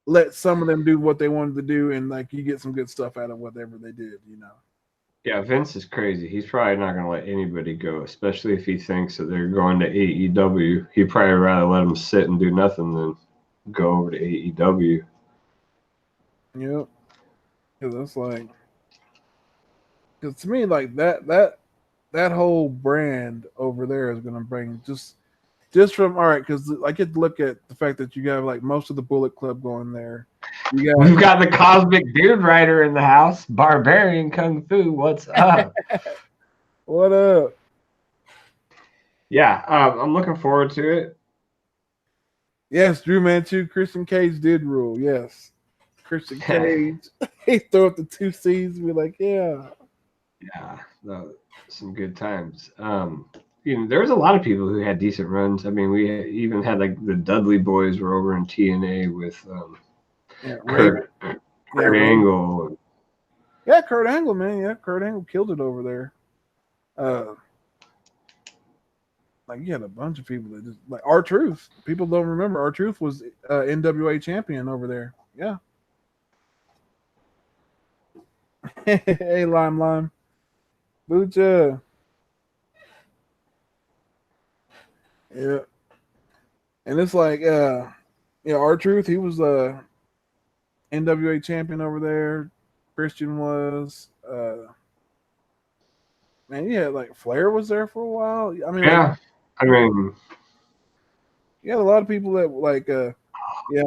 Speaker 1: let some of them do what they wanted to do, and like you get some good stuff out of whatever they did.
Speaker 2: Yeah, Vince is crazy. He's probably not going to let anybody go, especially if he thinks that they're going to AEW. He'd probably rather let them sit and do nothing than go over to AEW.
Speaker 1: Yep. Because it's like, because to me, like that whole brand over there is going to bring just from all right. Because I get to look at the fact that you got like most of the Bullet Club going there.
Speaker 2: We've got the Cosmic Beard Rider in the house. Barbarian Kung Fu. What's up?
Speaker 1: What up?
Speaker 2: Yeah, I'm looking forward to it.
Speaker 1: Yes, Drew Manchu, Christian Cage did rule. Yes, Christian Cage. He throw up the 2 C's and be like, yeah.
Speaker 2: Yeah, some good times. There was a lot of people who had decent runs. I mean, we even had like the Dudley Boys were over in TNA with Kurt Angle.
Speaker 1: Yeah, Kurt Angle, man. Yeah, Kurt Angle killed it over there. like you had a bunch of people that just like R-Truth. People don't remember R-Truth was NWA champion over there. Yeah. Hey, Lime. Lucha. Yeah. And it's like, yeah, R-Truth, he was NWA champion over there. Christian was. Man, yeah, like Flair was there for a while. I mean, like,
Speaker 2: Yeah, I mean,
Speaker 1: you had a lot of people that like, yeah,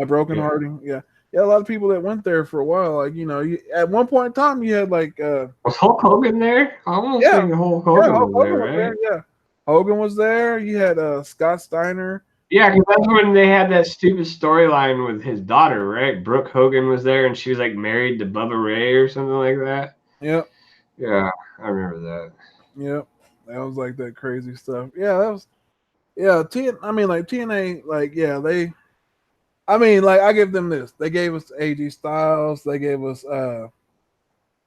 Speaker 1: Broken Hearting. Yeah, a lot of people that went there for a while. Like, you know, at one point in time, you had like,
Speaker 2: was Hulk Hogan there? I almost
Speaker 1: yeah,
Speaker 2: think Hulk Hogan was there,
Speaker 1: was
Speaker 2: right?
Speaker 1: there. Yeah, Hogan was there. You had Scott Steiner.
Speaker 2: Yeah, because that's when they had that stupid storyline with his daughter, right? Brooke Hogan was there, and she was like married to Bubba Ray or something like that.
Speaker 1: Yep.
Speaker 2: Yeah, I remember that.
Speaker 1: Yep. That was like that crazy stuff. Yeah, that was. Yeah, I mean, like TNA, like yeah, I mean, like I give them this. They gave us AG Styles. They gave us,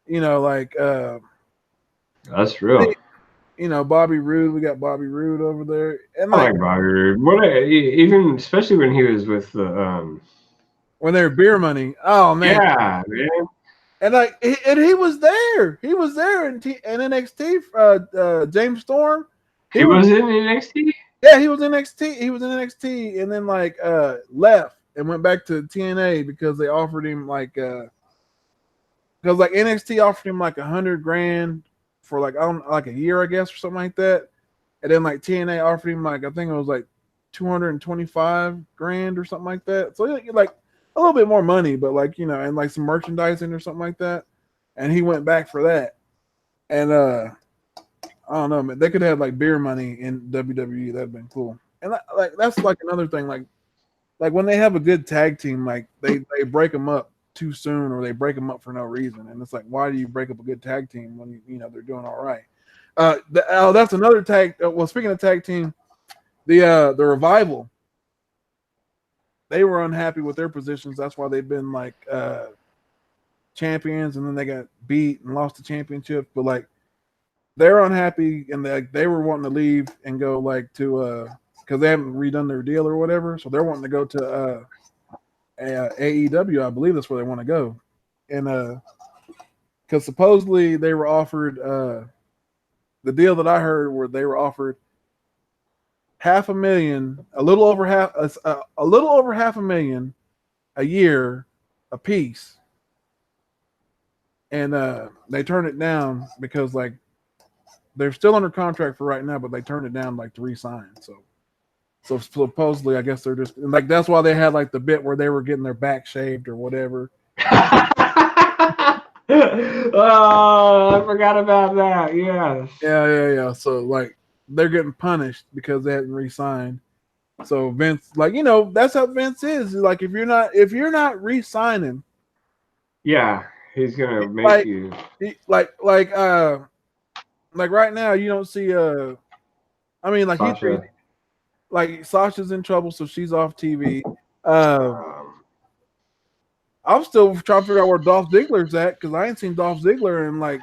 Speaker 1: you know, like
Speaker 2: That's real.
Speaker 1: you know, Bobby Roode. We got Bobby Roode over there, and
Speaker 2: I
Speaker 1: like
Speaker 2: like Bobby Roode. Even especially when he was with the
Speaker 1: when they were Beer Money. Oh man,
Speaker 2: yeah, man.
Speaker 1: and like he was there. He was there in NXT. James Storm.
Speaker 2: He was in NXT.
Speaker 1: Yeah, he was in NXT. He was in NXT, and then like left and went back to TNA because they offered him like because like NXT offered him like $100,000 for like I don't like a year, I guess, or something like that. And then like TNA offered him like I think it was like $225,000 or something like that. So like a little bit more money, but like you know, and like some merchandising or something like that. And he went back for that. And I don't know, man. They could have like Beer Money in WWE. That'd been cool. And like that's like another thing. Like when they have a good tag team, like they break them up too soon, or they break them up for no reason. And it's like, why do you break up a good tag team when you know they're doing all right? That's another tag. Well, speaking of tag team, the Revival, they were unhappy with their positions. That's why they've been like champions, and then they got beat and lost the championship. But like they're unhappy, and they were wanting to leave and go like to because they haven't redone their deal or whatever. So they're wanting to go to AEW. I believe that's where they want to go, and because supposedly they were offered the deal that I heard where they were offered $500,000, a little over $500,000 a year a piece, and they turned it down because like they're still under contract for right now, but they turned it down like to re-sign. So supposedly, I guess they're just like that's why they had like the bit where they were getting their back shaved or whatever.
Speaker 2: Oh, I forgot about that. Yes.
Speaker 1: Yeah. So like they're getting punished because they hadn't re-signed. So Vince, like you know, that's how Vince is. Like if you're not re-signing,
Speaker 2: yeah, he's gonna make
Speaker 1: like,
Speaker 2: you
Speaker 1: like right now you don't see I mean like
Speaker 2: Sasha.
Speaker 1: Like Sasha's in trouble, so she's off TV. I'm still trying to figure out where Dolph Ziggler's at because I ain't seen Dolph Ziggler in like.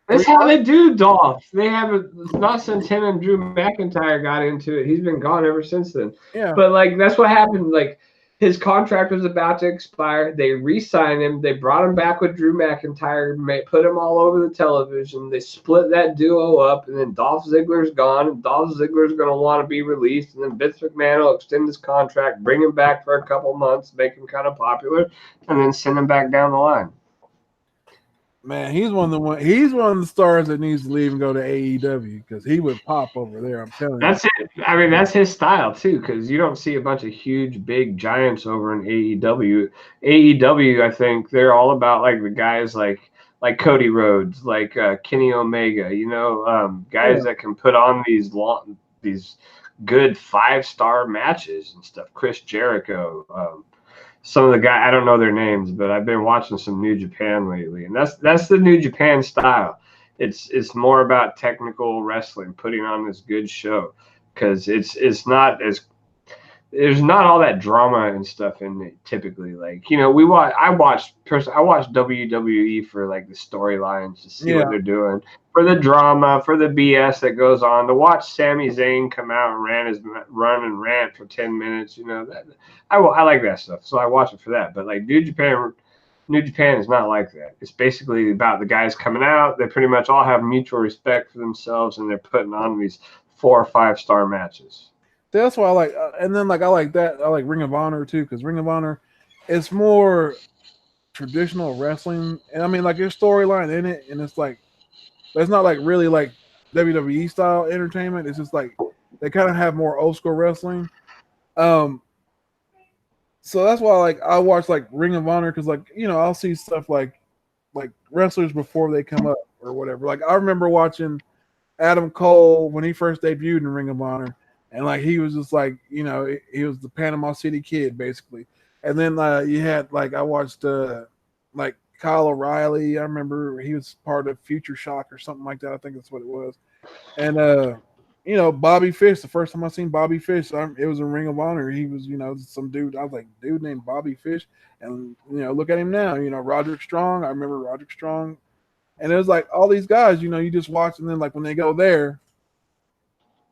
Speaker 2: That's how they do Dolph. They haven't not since him and Drew McIntyre got into it. He's been gone ever since then.
Speaker 1: Yeah.
Speaker 2: But like that's what happened. Like his contract was about to expire. They re-signed him. They brought him back with Drew McIntyre, put him all over the television. They split that duo up, and then Dolph Ziggler's gone, and Dolph Ziggler's going to want to be released, and then Vince McMahon will extend his contract, bring him back for a couple months, make him kind of popular, and then send him back down the line.
Speaker 1: Man, he's one of the stars that needs to leave and go to AEW because he would pop over there. I'm telling you.
Speaker 2: That's it. I mean, that's his style too, because you don't see a bunch of huge, big giants over in AEW. AEW, I think they're all about like the guys like Cody Rhodes, like Kenny Omega. You know, guys that can put on these good 5-star matches and stuff. Chris Jericho. Some of the guys, I don't know their names, but I've been watching some New Japan lately, and that's the New Japan style. It's more about technical wrestling, putting on this good show, because it's not there's not all that drama and stuff in it typically. Like, you know, I watch WWE for like the storylines to see what they're doing, for the drama, for the BS that goes on. To watch Sami Zayn come out and run and rant for 10 minutes, you know, that I like that stuff. So I watch it for that. But like New Japan is not like that. It's basically about the guys coming out. They pretty much all have mutual respect for themselves, and they're putting on these 4 or 5 star matches.
Speaker 1: That's why I like, and then like I like that. I like Ring of Honor too, because Ring of Honor, it's more traditional wrestling, and I mean like there's storyline in it, and it's like it's not like really like WWE style entertainment. It's just like they kind of have more old school wrestling. So that's why like I watch like Ring of Honor, because like, you know, I'll see stuff like wrestlers before they come up or whatever. Like I remember watching Adam Cole when he first debuted in Ring of Honor. And like he was just like, you know, he was the Panama City Kid basically. And then you had like I watched like Kyle O'Reilly. I remember he was part of Future Shock or something like that. I think that's what it was. And you know, Bobby Fish. The first time I seen Bobby Fish, it was in Ring of Honor. He was, you know, some dude. I was like, dude named Bobby Fish. And you know, look at him now. You know, Roderick Strong. I remember Roderick Strong. And it was like all these guys. You know, you just watch, and then like when they go there,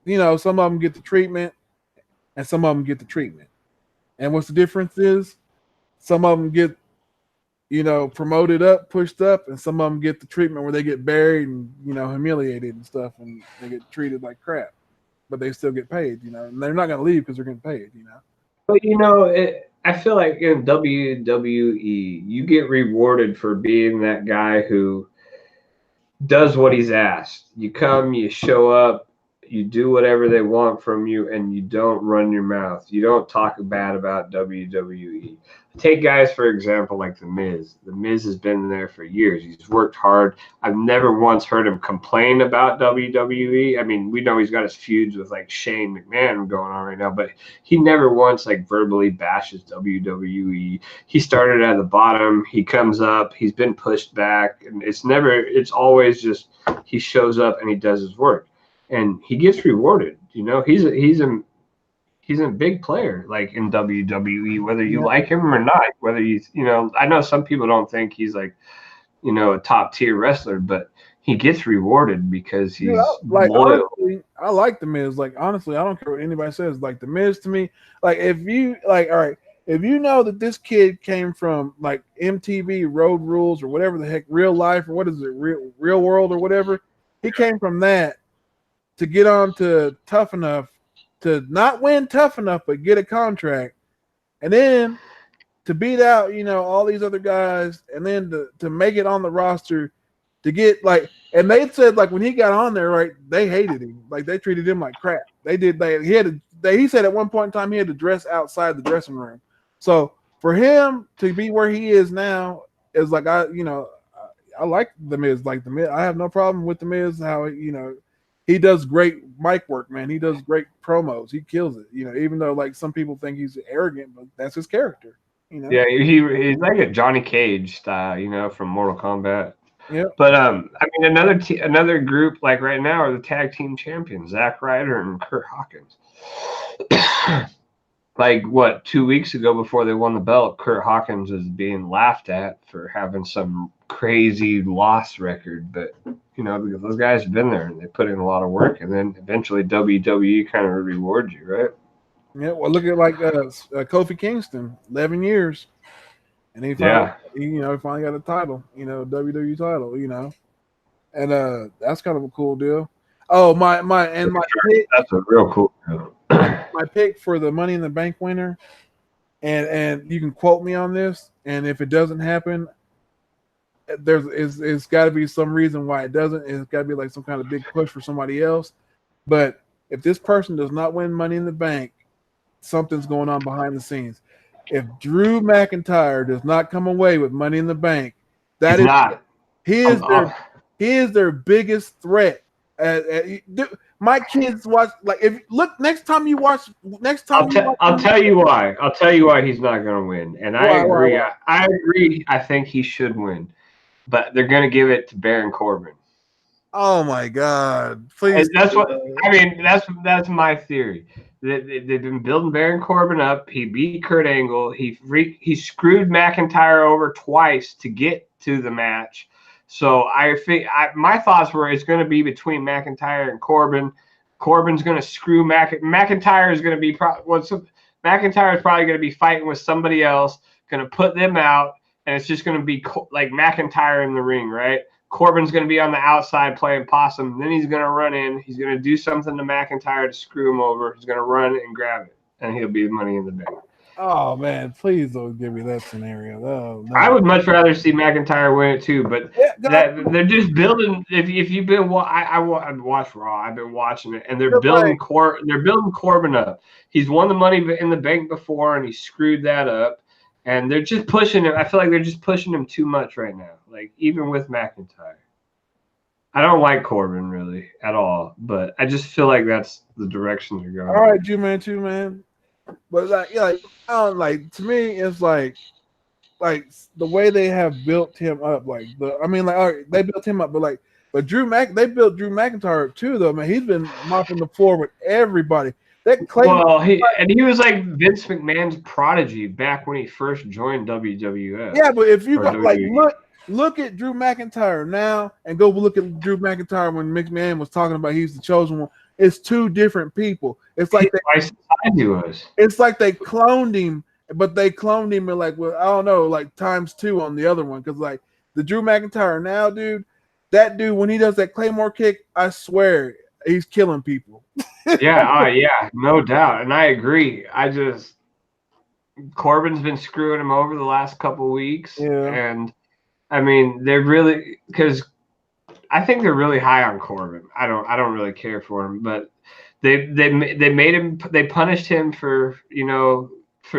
Speaker 1: you know, some of them get the treatment and some of them get the treatment. And what's the difference is some of them get, you know, promoted up, pushed up, and some of them get the treatment where they get buried and, you know, humiliated and stuff, and they get treated like crap, but they still get paid, you know, and they're not going to leave because they're getting paid, you know.
Speaker 2: But, you know, I feel like in WWE, you get rewarded for being that guy who does what he's asked. You come, you show up, you do whatever they want from you, and you don't run your mouth. You don't talk bad about WWE. Take guys, for example, like The Miz. The Miz has been there for years. He's worked hard. I've never once heard him complain about WWE. I mean, we know he's got his feuds with like Shane McMahon going on right now, but he never once like verbally bashes WWE. He started at the bottom. He comes up.'s been pushed back, and it's always just he shows up and he does his work. And he gets rewarded. You know, he's a big player, like in WWE, whether you like him or not. Whether you know, I know some people don't think he's like, you know, a top tier wrestler, but he gets rewarded because he's
Speaker 1: like,
Speaker 2: loyal.
Speaker 1: Honestly, I like The Miz. Like honestly, I don't care what anybody says. Like The Miz to me, like if you like, all right, if you know that this kid came from like MTV Road Rules or whatever the heck, Real Life or what is it, Real World or whatever, he came from that to get on to Tough Enough, to not win Tough Enough, but get a contract, and then to beat out, you know, all these other guys, and then to make it on the roster, to get like, and they said like when he got on there, right, they hated him, like they treated him like crap. He said at one point in time he had to dress outside the dressing room. So for him to be where he is now is like, I like The Miz. Like The Miz, I have no problem with The Miz. How, you know, he does great mic work, man. He does great promos. He kills it, you know, even though like some people think he's arrogant, but that's his character, you know.
Speaker 2: Yeah, he's like a Johnny Cage style, you know, from Mortal Kombat.
Speaker 1: Yeah.
Speaker 2: But I mean, another group like right now are the tag team champions, Zack Ryder and Kurt Hawkins. Like what, 2 weeks ago before they won the belt, Kurt Hawkins was being laughed at for having some crazy loss record, but you know, because those guys have been there and they put in a lot of work, and then eventually WWE kind of rewards you, right?
Speaker 1: Yeah. Well, look at like Kofi Kingston, 11 years, and he finally got a title, you know, WWE title, you know, and that's kind of a cool deal. Oh, my pick,
Speaker 2: that's a real cool deal.
Speaker 1: My pick for the Money in the Bank winner, and you can quote me on this, and if it doesn't happen, it's got to be some reason why it doesn't. It's got to be like some kind of big push for somebody else. But if this person does not win Money in the Bank, something's going on behind the scenes. If Drew McIntyre does not come away with Money in the Bank, he is their biggest threat. My kids watch, like, if look next time you watch.
Speaker 2: I'll tell you why. I'll tell you why he's not going to win. And I agree. Why? I agree. I think he should win, but they're going to give it to Baron Corbin.
Speaker 1: Oh my God! Please.
Speaker 2: And that's what I mean. That's my theory. They've been building Baron Corbin up. He beat Kurt Angle. He screwed McIntyre over twice to get to the match. So my thoughts were it's going to be between McIntyre and Corbin. Corbin's going to screw McIntyre is going to be McIntyre is probably going to be fighting with somebody else, going to put them out, and it's just going to be like McIntyre in the ring, right? Corbin's going to be on the outside playing possum. Then he's going to run in. He's going to do something to McIntyre to screw him over. He's going to run and grab it, and he'll be Money in the Bank.
Speaker 1: Oh man, please don't give me that scenario. Oh, no.
Speaker 2: I would much rather see McIntyre win it too, but they're just building. If you've been, I watched Raw. I've been watching it, and they're building Corbin up. He's won the Money in the Bank before, and he screwed that up. And they're just pushing him. I feel like they're just pushing him too much right now. Like, even with McIntyre. I don't like Corbin, really, at all. But I just feel like that's the direction they're going.
Speaker 1: All right, Two-Man. But, to me, it's like the way they have built him up. All right, they built him up. But they built Drew McIntyre up, too, though. Man, he's been mopping the floor with everybody.
Speaker 2: He was like Vince McMahon's prodigy back when he first joined WWF.
Speaker 1: Yeah, but if you look at Drew McIntyre now and go look at Drew McIntyre when McMahon was talking about he's the chosen one, it's two different people. It's like they cloned him, but they cloned him in I don't know, times 2 on the other one. Because the Drew McIntyre now, dude, that dude when he does that Claymore kick, I swear he's killing people.
Speaker 2: Yeah, no doubt. And I agree. Corbin's been screwing him over the last couple weeks.
Speaker 1: Yeah.
Speaker 2: And I mean, they're really, because I think they're really high on Corbin. I don't really care for him, but they made him, they punished him for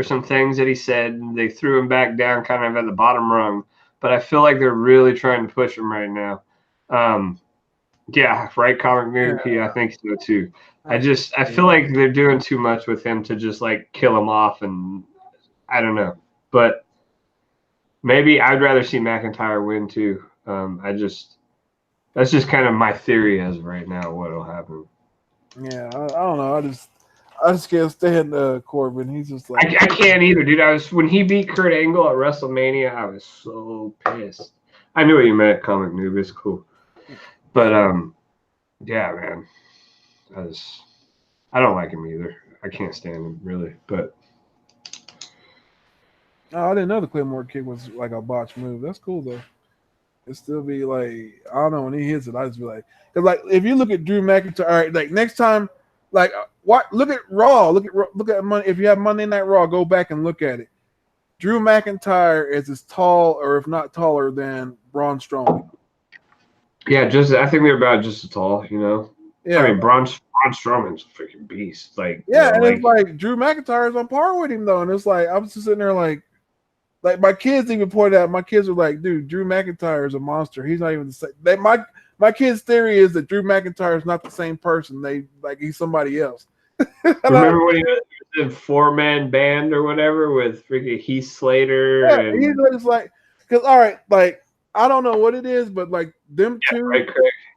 Speaker 2: some things that he said, and they threw him back down kind of at the bottom rung. But I feel like they're really trying to push him right now. Yeah, right, Comic Noob. Yeah, I think so too. I feel like they're doing too much with him to just kill him off, and I don't know. But maybe I'd rather see McIntyre win too. That's just kind of my theory as of right now. What'll happen?
Speaker 1: Yeah, I don't know. I just can't stand Corbin. He's just
Speaker 2: I can't either, dude. When he beat Kurt Angle at WrestleMania, I was so pissed. I knew what you meant, Comic Noob. It's cool. But yeah, man, I don't like him either. I can't stand him really. But
Speaker 1: I didn't know the Claymore kick was like a botch move. That's cool though. It still be I don't know, when he hits it, I just be because if you look at Drew McIntyre, all right, next time, look at Raw, look at Monday. If you have Monday Night Raw, go back and look at it. Drew McIntyre is as tall, or if not taller, than Braun Strowman.
Speaker 2: Yeah, I think they're about just as tall, Yeah, I mean, Braun Strowman's a freaking beast.
Speaker 1: It's Drew McIntyre's on par with him though, and it's I was just sitting there like my kids even pointed out. My kids were like, "Dude, Drew McIntyre is a monster. He's not even the same." My kids' theory is that Drew McIntyre is not the same person. He's somebody else.
Speaker 2: Remember when he was in 4-man band or whatever with freaking Heath Slater?
Speaker 1: Yeah, and he's because all right, I don't know what it is, but them two,
Speaker 2: right,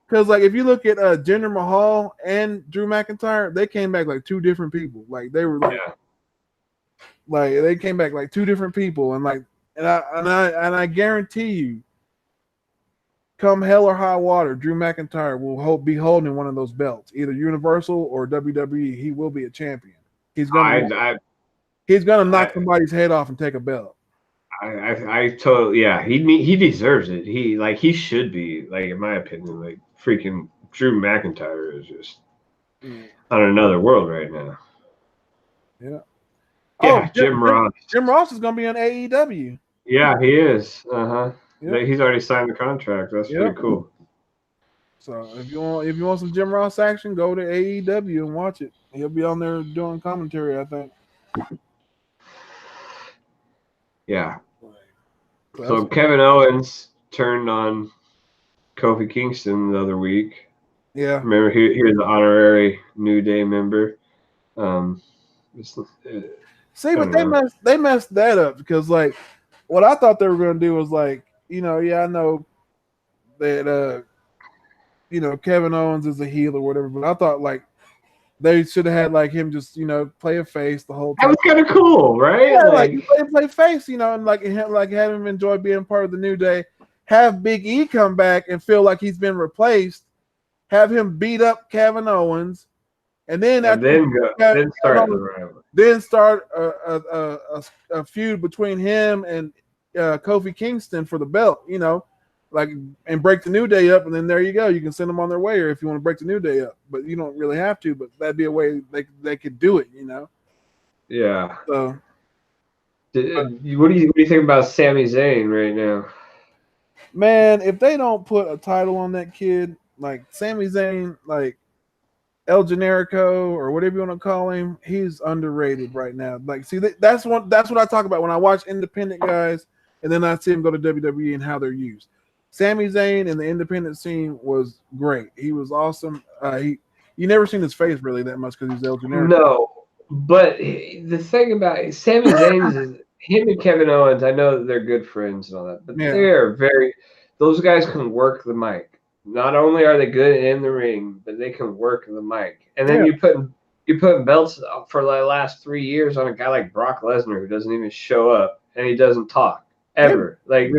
Speaker 1: because if you look at Jinder Mahal and Drew McIntyre, they came back like two different people. They were they came back like two different people, and I guarantee you, come hell or high water, Drew McIntyre will be holding one of those belts, either Universal or WWE. He will be a champion. He's gonna knock somebody's head off and take a belt.
Speaker 2: I totally, yeah. He deserves it. He should be, in my opinion, freaking Drew McIntyre is just on another world right now.
Speaker 1: Yeah.
Speaker 2: Yeah, Jim Ross.
Speaker 1: Jim Ross is gonna be on AEW.
Speaker 2: Yeah, he is. Yep. He's already signed the contract. That's pretty cool.
Speaker 1: So if you want some Jim Ross action, go to AEW and watch it. He'll be on there doing commentary, I think.
Speaker 2: Yeah. So Kevin Owens turned on Kofi Kingston the other week.
Speaker 1: Yeah.
Speaker 2: Remember, he was an honorary New Day member.
Speaker 1: But they messed that up because what I thought they were going to do was I know that Kevin Owens is a heel or whatever, but I thought They should have had like him just play a face the whole
Speaker 2: That
Speaker 1: time.
Speaker 2: was kind of cool, right?
Speaker 1: Yeah, like you play face, and like have him enjoy being part of the New Day. Have Big E come back and feel like he's been replaced. Have him beat up Kevin Owens, and then start a feud between him and Kofi Kingston for the belt. And break the New Day up, and then there you go. You can send them on their way, or if you want to break the New Day up, but you don't really have to. But that'd be a way they could do it.
Speaker 2: Yeah.
Speaker 1: So.
Speaker 2: What do you think about Sami Zayn right now?
Speaker 1: Man, if they don't put a title on that kid, like Sami Zayn, like El Generico or whatever you want to call him, he's underrated right now. Like, see, that's what I talk about when I watch independent guys, and then I see him go to WWE and how they're used. Sami Zayn in the independent scene was great. He was awesome. You never seen his face really that much because he's El Generico.
Speaker 2: No, but the thing about Sami Zayn is him and Kevin Owens. I know that they're good friends and all that, but they are those guys can work the mic. Not only are they good in the ring, but they can work the mic. And then you're putting belts for the last 3 years on a guy like Brock Lesnar who doesn't even show up and he doesn't talk ever. Like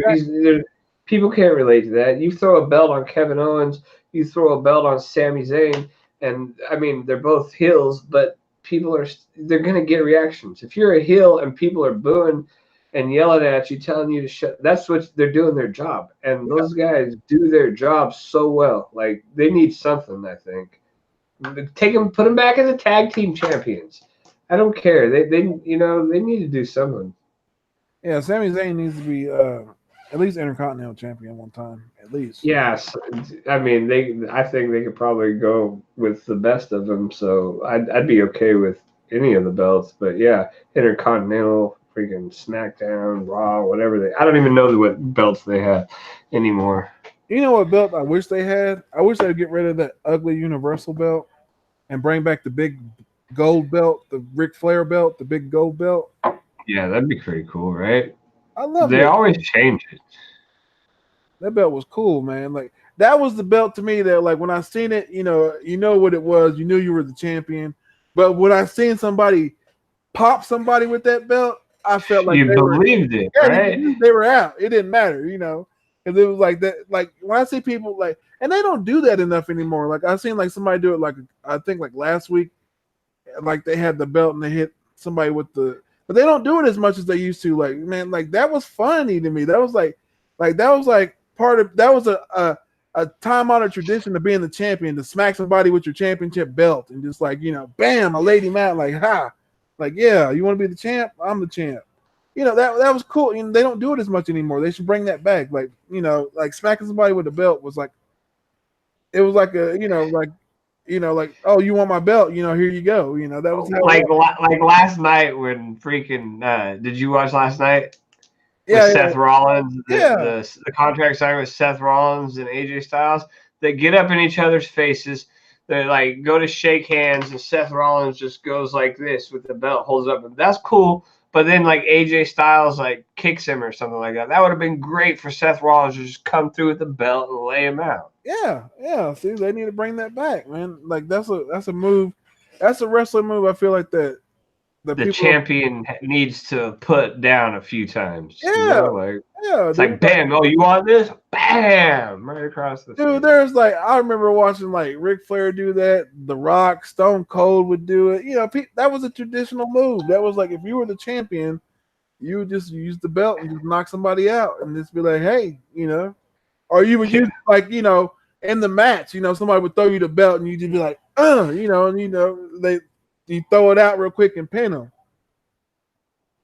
Speaker 2: people can't relate to that. You throw a belt on Kevin Owens, you throw a belt on Sami Zayn, and I mean they're both heels, but they're gonna get reactions. If you're a heel and people are booing and yelling at you, telling you to shut, that's what they're doing their job. And those guys do their job so well. Like they need something, I think. Put them back as a tag team champions. I don't care. They need to do something.
Speaker 1: Yeah, Sami Zayn needs to be at least Intercontinental Champion one time, at least.
Speaker 2: Yes, I mean I think they could probably go with the best of them. So I'd be okay with any of the belts. But yeah, Intercontinental, freaking SmackDown, Raw, whatever I don't even know what belts they have anymore.
Speaker 1: You know what belt I wish they had? I wish they'd get rid of that ugly Universal belt and bring back the big gold belt, the Ric Flair belt, the big gold belt.
Speaker 2: Yeah, that'd be pretty cool, right?
Speaker 1: I love it.
Speaker 2: They always change it.
Speaker 1: That belt was cool, man. Like that was the belt to me that, like, when I seen it, you know what it was. You knew you were the champion. But when I seen somebody pop somebody with that belt, I felt like
Speaker 2: you believed it, right?
Speaker 1: They were out. It didn't matter, because it was like that. Like when I see people and they don't do that enough anymore. Like I seen like somebody do it, like I think like last week, like they had the belt and they hit somebody with but they don't do it as much as they used to. Like, man, like that was funny to me. That was like part of that was a time-honored tradition of being the champion, to smack somebody with your championship belt and just like, bam, a lady mat, like, ha, like, yeah, you want to be the champ? I'm the champ. That was cool. They don't do it as much anymore. They should bring that back. Like, like smacking somebody with a belt was like, it was like like, oh, you want my belt? Here you go. That was
Speaker 2: like last night when freaking did you watch last night?
Speaker 1: Yeah,
Speaker 2: Seth Rollins, the contract signing with Seth Rollins and AJ Styles. They get up in each other's faces. They like go to shake hands, and Seth Rollins just goes like this with the belt, holds up, and that's cool. But then like AJ Styles like kicks him or something like that. That would have been great for Seth Rollins to just come through with the belt and lay him out.
Speaker 1: Yeah. See, they need to bring that back, man. Like that's a move. That's a wrestling move. I feel like that.
Speaker 2: The champion needs to put down a few times.
Speaker 1: Yeah.
Speaker 2: It's like bam. Oh, you want this? Bam! Right across the.
Speaker 1: Dude, there's like I remember watching like Ric Flair do that. The Rock, Stone Cold would do it. That was a traditional move. That was like if you were the champion, you would just use the belt and just knock somebody out and just be like, hey, or you would use like in the match, somebody would throw you the belt and you just be like, and you throw it out real quick and pin them.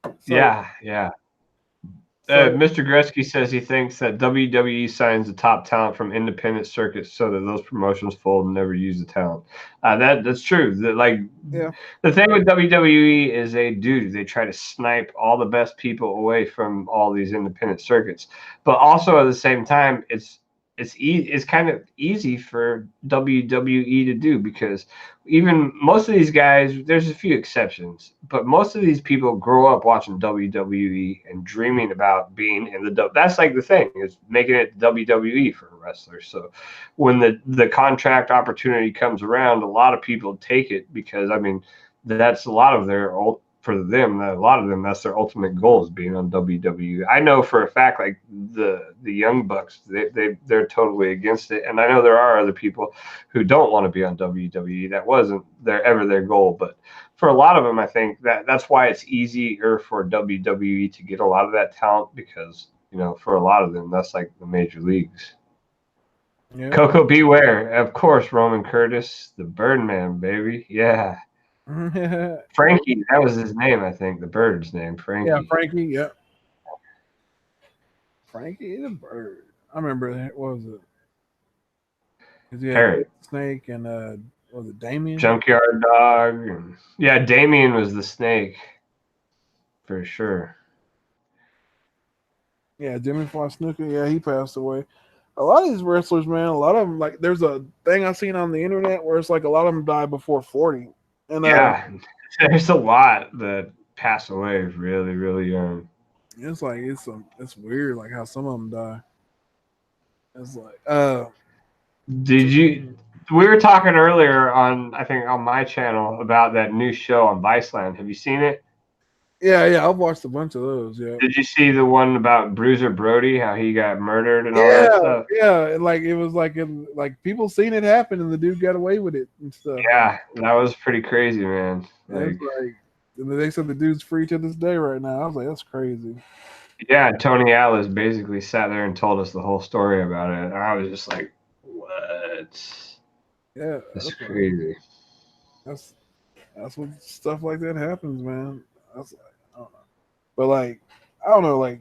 Speaker 2: So, yeah. Mr. Gretzky says he thinks that WWE signs the top talent from independent circuits so that those promotions fold and never use the talent. That's true. The thing with WWE is they try to snipe all the best people away from all these independent circuits. But also at the same time, it's it's kind of easy for WWE to do, because even most of these guys, there's a few exceptions, but most of these people grow up watching WWE and dreaming about being in the that's like the thing, is making it WWE for a wrestler. So when the contract opportunity comes around, a lot of people take it, because I mean that's a lot of their for them, a lot of them, that's their ultimate goal, is being on WWE. I know for a fact, like the Young Bucks, they're totally against it, and I know there are other people who don't want to be on WWE. That wasn't their goal, but for a lot of them, I think that's why it's easier for WWE to get a lot of that talent, because for a lot of them, that's like the major leagues. Yeah. Coco Beware, of course, Roman Curtis, the Birdman, baby, yeah. Frankie, that was his name, I think. The bird's name, Frankie.
Speaker 1: Yeah, Frankie. Yeah, Frankie the bird. I remember that. What was it?
Speaker 2: Parrot,
Speaker 1: snake, and was it Damien?
Speaker 2: Junkyard Dog. And, yeah, Damien was the snake, for sure.
Speaker 1: Yeah, Jimmy Fox Snooker. Yeah, he passed away. A lot of these wrestlers, man. A lot of them, like, there's a thing I've seen on the internet where it's like a lot of them die before 40. And
Speaker 2: yeah, there's a lot that pass away really, really young.
Speaker 1: It's like it's weird, like how some of them die. It's like,
Speaker 2: did you? We were talking earlier on, I think, on my channel about that new show on Viceland. Have you seen it?
Speaker 1: Yeah, I've watched a bunch of those. Yeah.
Speaker 2: Did you see the one about Bruiser Brody, how he got murdered and all that stuff?
Speaker 1: Yeah, like it was like people seen it happen, and the dude got away with it and stuff.
Speaker 2: Yeah, that was pretty crazy, man.
Speaker 1: Like they said the dude's free to this day right now. I was like, that's crazy.
Speaker 2: Yeah, Tony Atlas basically sat there and told us the whole story about it. And I was just like, what?
Speaker 1: Yeah,
Speaker 2: that's crazy.
Speaker 1: That's what stuff like that happens, man. That's like, I don't know. But like, I don't know, like,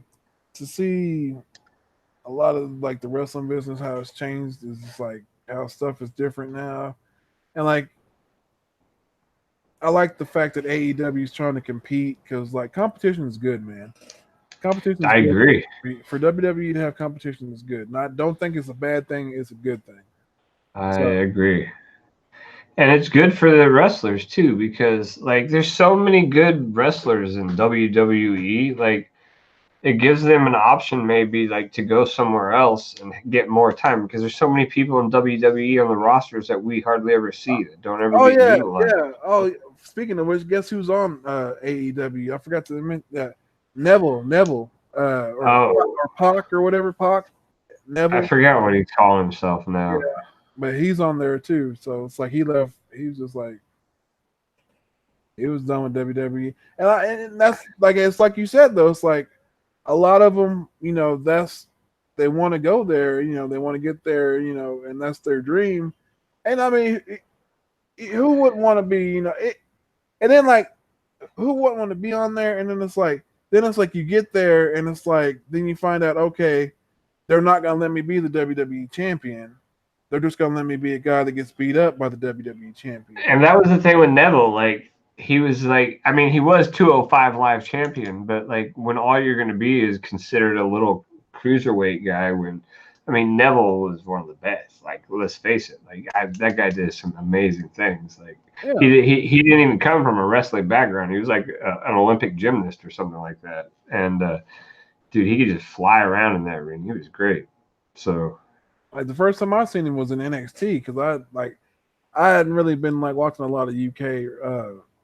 Speaker 1: to see a lot of like the wrestling business, how it's changed, is just like how stuff is different now. And like, I like the fact that AEW is trying to compete, because like competition is good, man. Competition. I
Speaker 2: agree.
Speaker 1: For WWE to have competition is good. Don't think it's a bad thing. It's a good thing.
Speaker 2: I agree. And it's good for the wrestlers too, because like there's so many good wrestlers in WWE. Like it gives them an option maybe like to go somewhere else and get more time, because there's so many people in WWE on the rosters that we hardly ever see, that don't ever get utilized.
Speaker 1: Yeah. Oh, speaking of which, guess who's on AEW? I forgot to mention that. Neville, or Pac or whatever, Pac.
Speaker 2: Neville. I forgot what he called himself now.
Speaker 1: Yeah, but he's on there too. So it's like he left. He was just like, he was done with WWE, and that's like, it's like you said though. It's like a lot of them, they want to go there. They want to get there. And that's their dream. And I mean, who wouldn't want to be? And then like, who wouldn't want to be on there? And then it's like. Then it's like you get there, and it's like, then you find out, okay, they're not going to let me be the WWE champion. They're just going to let me be a guy that gets beat up by the WWE champion.
Speaker 2: And that was the thing with Neville. Like, he was like, I mean, he was 205 Live champion, but like when all you're going to be is considered a little cruiserweight guy, Neville was one of the best. Like, let's face it. Like, that guy did some amazing things. Like, yeah. He didn't even come from a wrestling background. He was like an Olympic gymnast or something like that. And dude, he could just fly around in that ring. He was great. So,
Speaker 1: like, the first time I seen him was in NXT, because I hadn't really been like watching a lot of UK,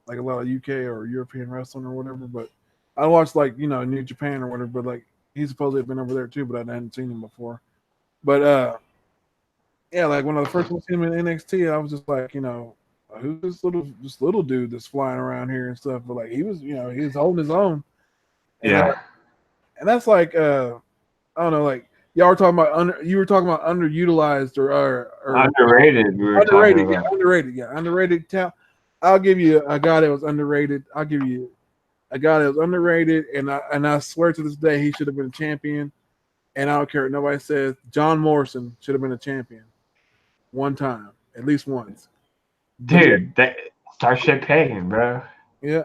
Speaker 1: or European wrestling or whatever. But I watched like New Japan or whatever. But like, he's supposedly been over there too, but I hadn't seen him before. But yeah, like when I first seen him in NXT, I was just like, who's this little dude that's flying around here and stuff? But like, he was, he was holding his own. And,
Speaker 2: yeah.
Speaker 1: And that's like, I don't know, like y'all were talking about you were talking about underutilized or
Speaker 2: underrated.
Speaker 1: Underrated talent. I'll give you a guy that was underrated. I'll give you a guy that was underrated, and I swear to this day he should have been a champion. And I don't care what nobody says. John Morrison should have been a champion one time, at least once.
Speaker 2: Dude, that Starship Pagan, bro.
Speaker 1: Yeah.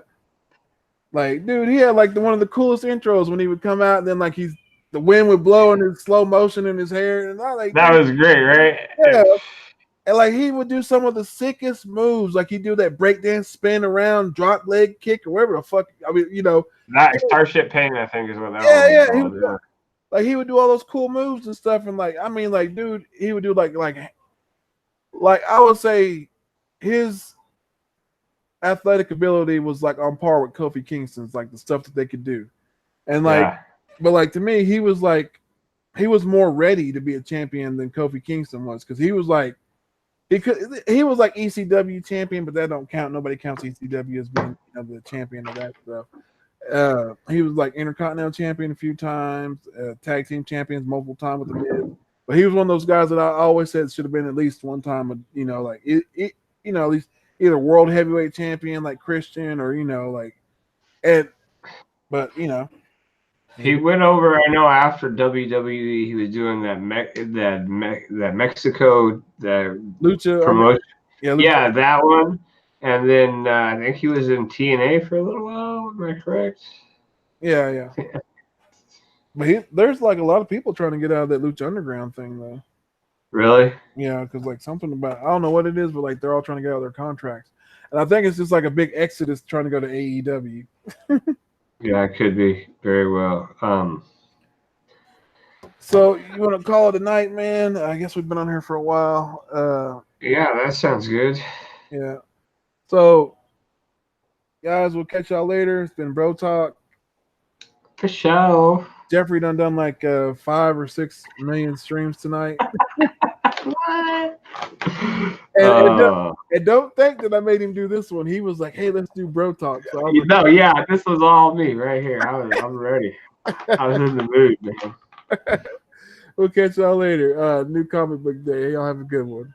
Speaker 1: Like, dude, he had like one of the coolest intros when he would come out, and then like he's the wind would blow in his slow motion in his hair, and I like
Speaker 2: that was great, right?
Speaker 1: yeah. And like he would do some of the sickest moves, like he'd do that breakdance spin around, drop leg kick, or whatever the fuck. I mean,
Speaker 2: That Starship Pain, I think, is what that
Speaker 1: yeah,
Speaker 2: one was
Speaker 1: yeah.
Speaker 2: called. Yeah.
Speaker 1: Like he would do all those cool moves and stuff, and like I mean, like dude, he would do like I would say his athletic ability was like on par with Kofi Kingston's, like the stuff that they could do, and like,
Speaker 2: Yeah.
Speaker 1: but like to me, he was more ready to be a champion than Kofi Kingston was because he was like. He was like ECW champion, but that don't count. Nobody counts ECW as being the champion of that stuff. He was like Intercontinental champion a few times, tag team champions multiple times with the Miz. But he was one of those guys that I always said should have been at least one time, at least either world heavyweight champion like Christian or but
Speaker 2: He went over. I know after WWE, he was doing that Mexico
Speaker 1: Lucha
Speaker 2: promotion.
Speaker 1: Lucha.
Speaker 2: Yeah, that one. And then I think he was in TNA for a little while. Am I correct?
Speaker 1: Yeah. But there's like a lot of people trying to get out of that Lucha Underground thing though.
Speaker 2: Really?
Speaker 1: Yeah, because like something about I don't know what it is, but like they're all trying to get out of their contracts, and I think it's just like a big exodus trying to go to AEW.
Speaker 2: Yeah, it could be very well.
Speaker 1: So you want to call it a night, man? I guess we've been on here for a while.
Speaker 2: Yeah, that sounds good.
Speaker 1: Yeah. So, guys, we'll catch y'all later. It's been Bro Talk.
Speaker 2: For sure.
Speaker 1: Jeffrey done like 5 or 6 million streams tonight.
Speaker 2: What?
Speaker 1: And don't think that I made him do this one. He was like, "Hey, let's do Bro Talk." So I was
Speaker 2: no, yeah, this was all me right here. I'm ready. I was in the mood, man.
Speaker 1: We'll catch y'all later. New comic book day. Y'all have a good one.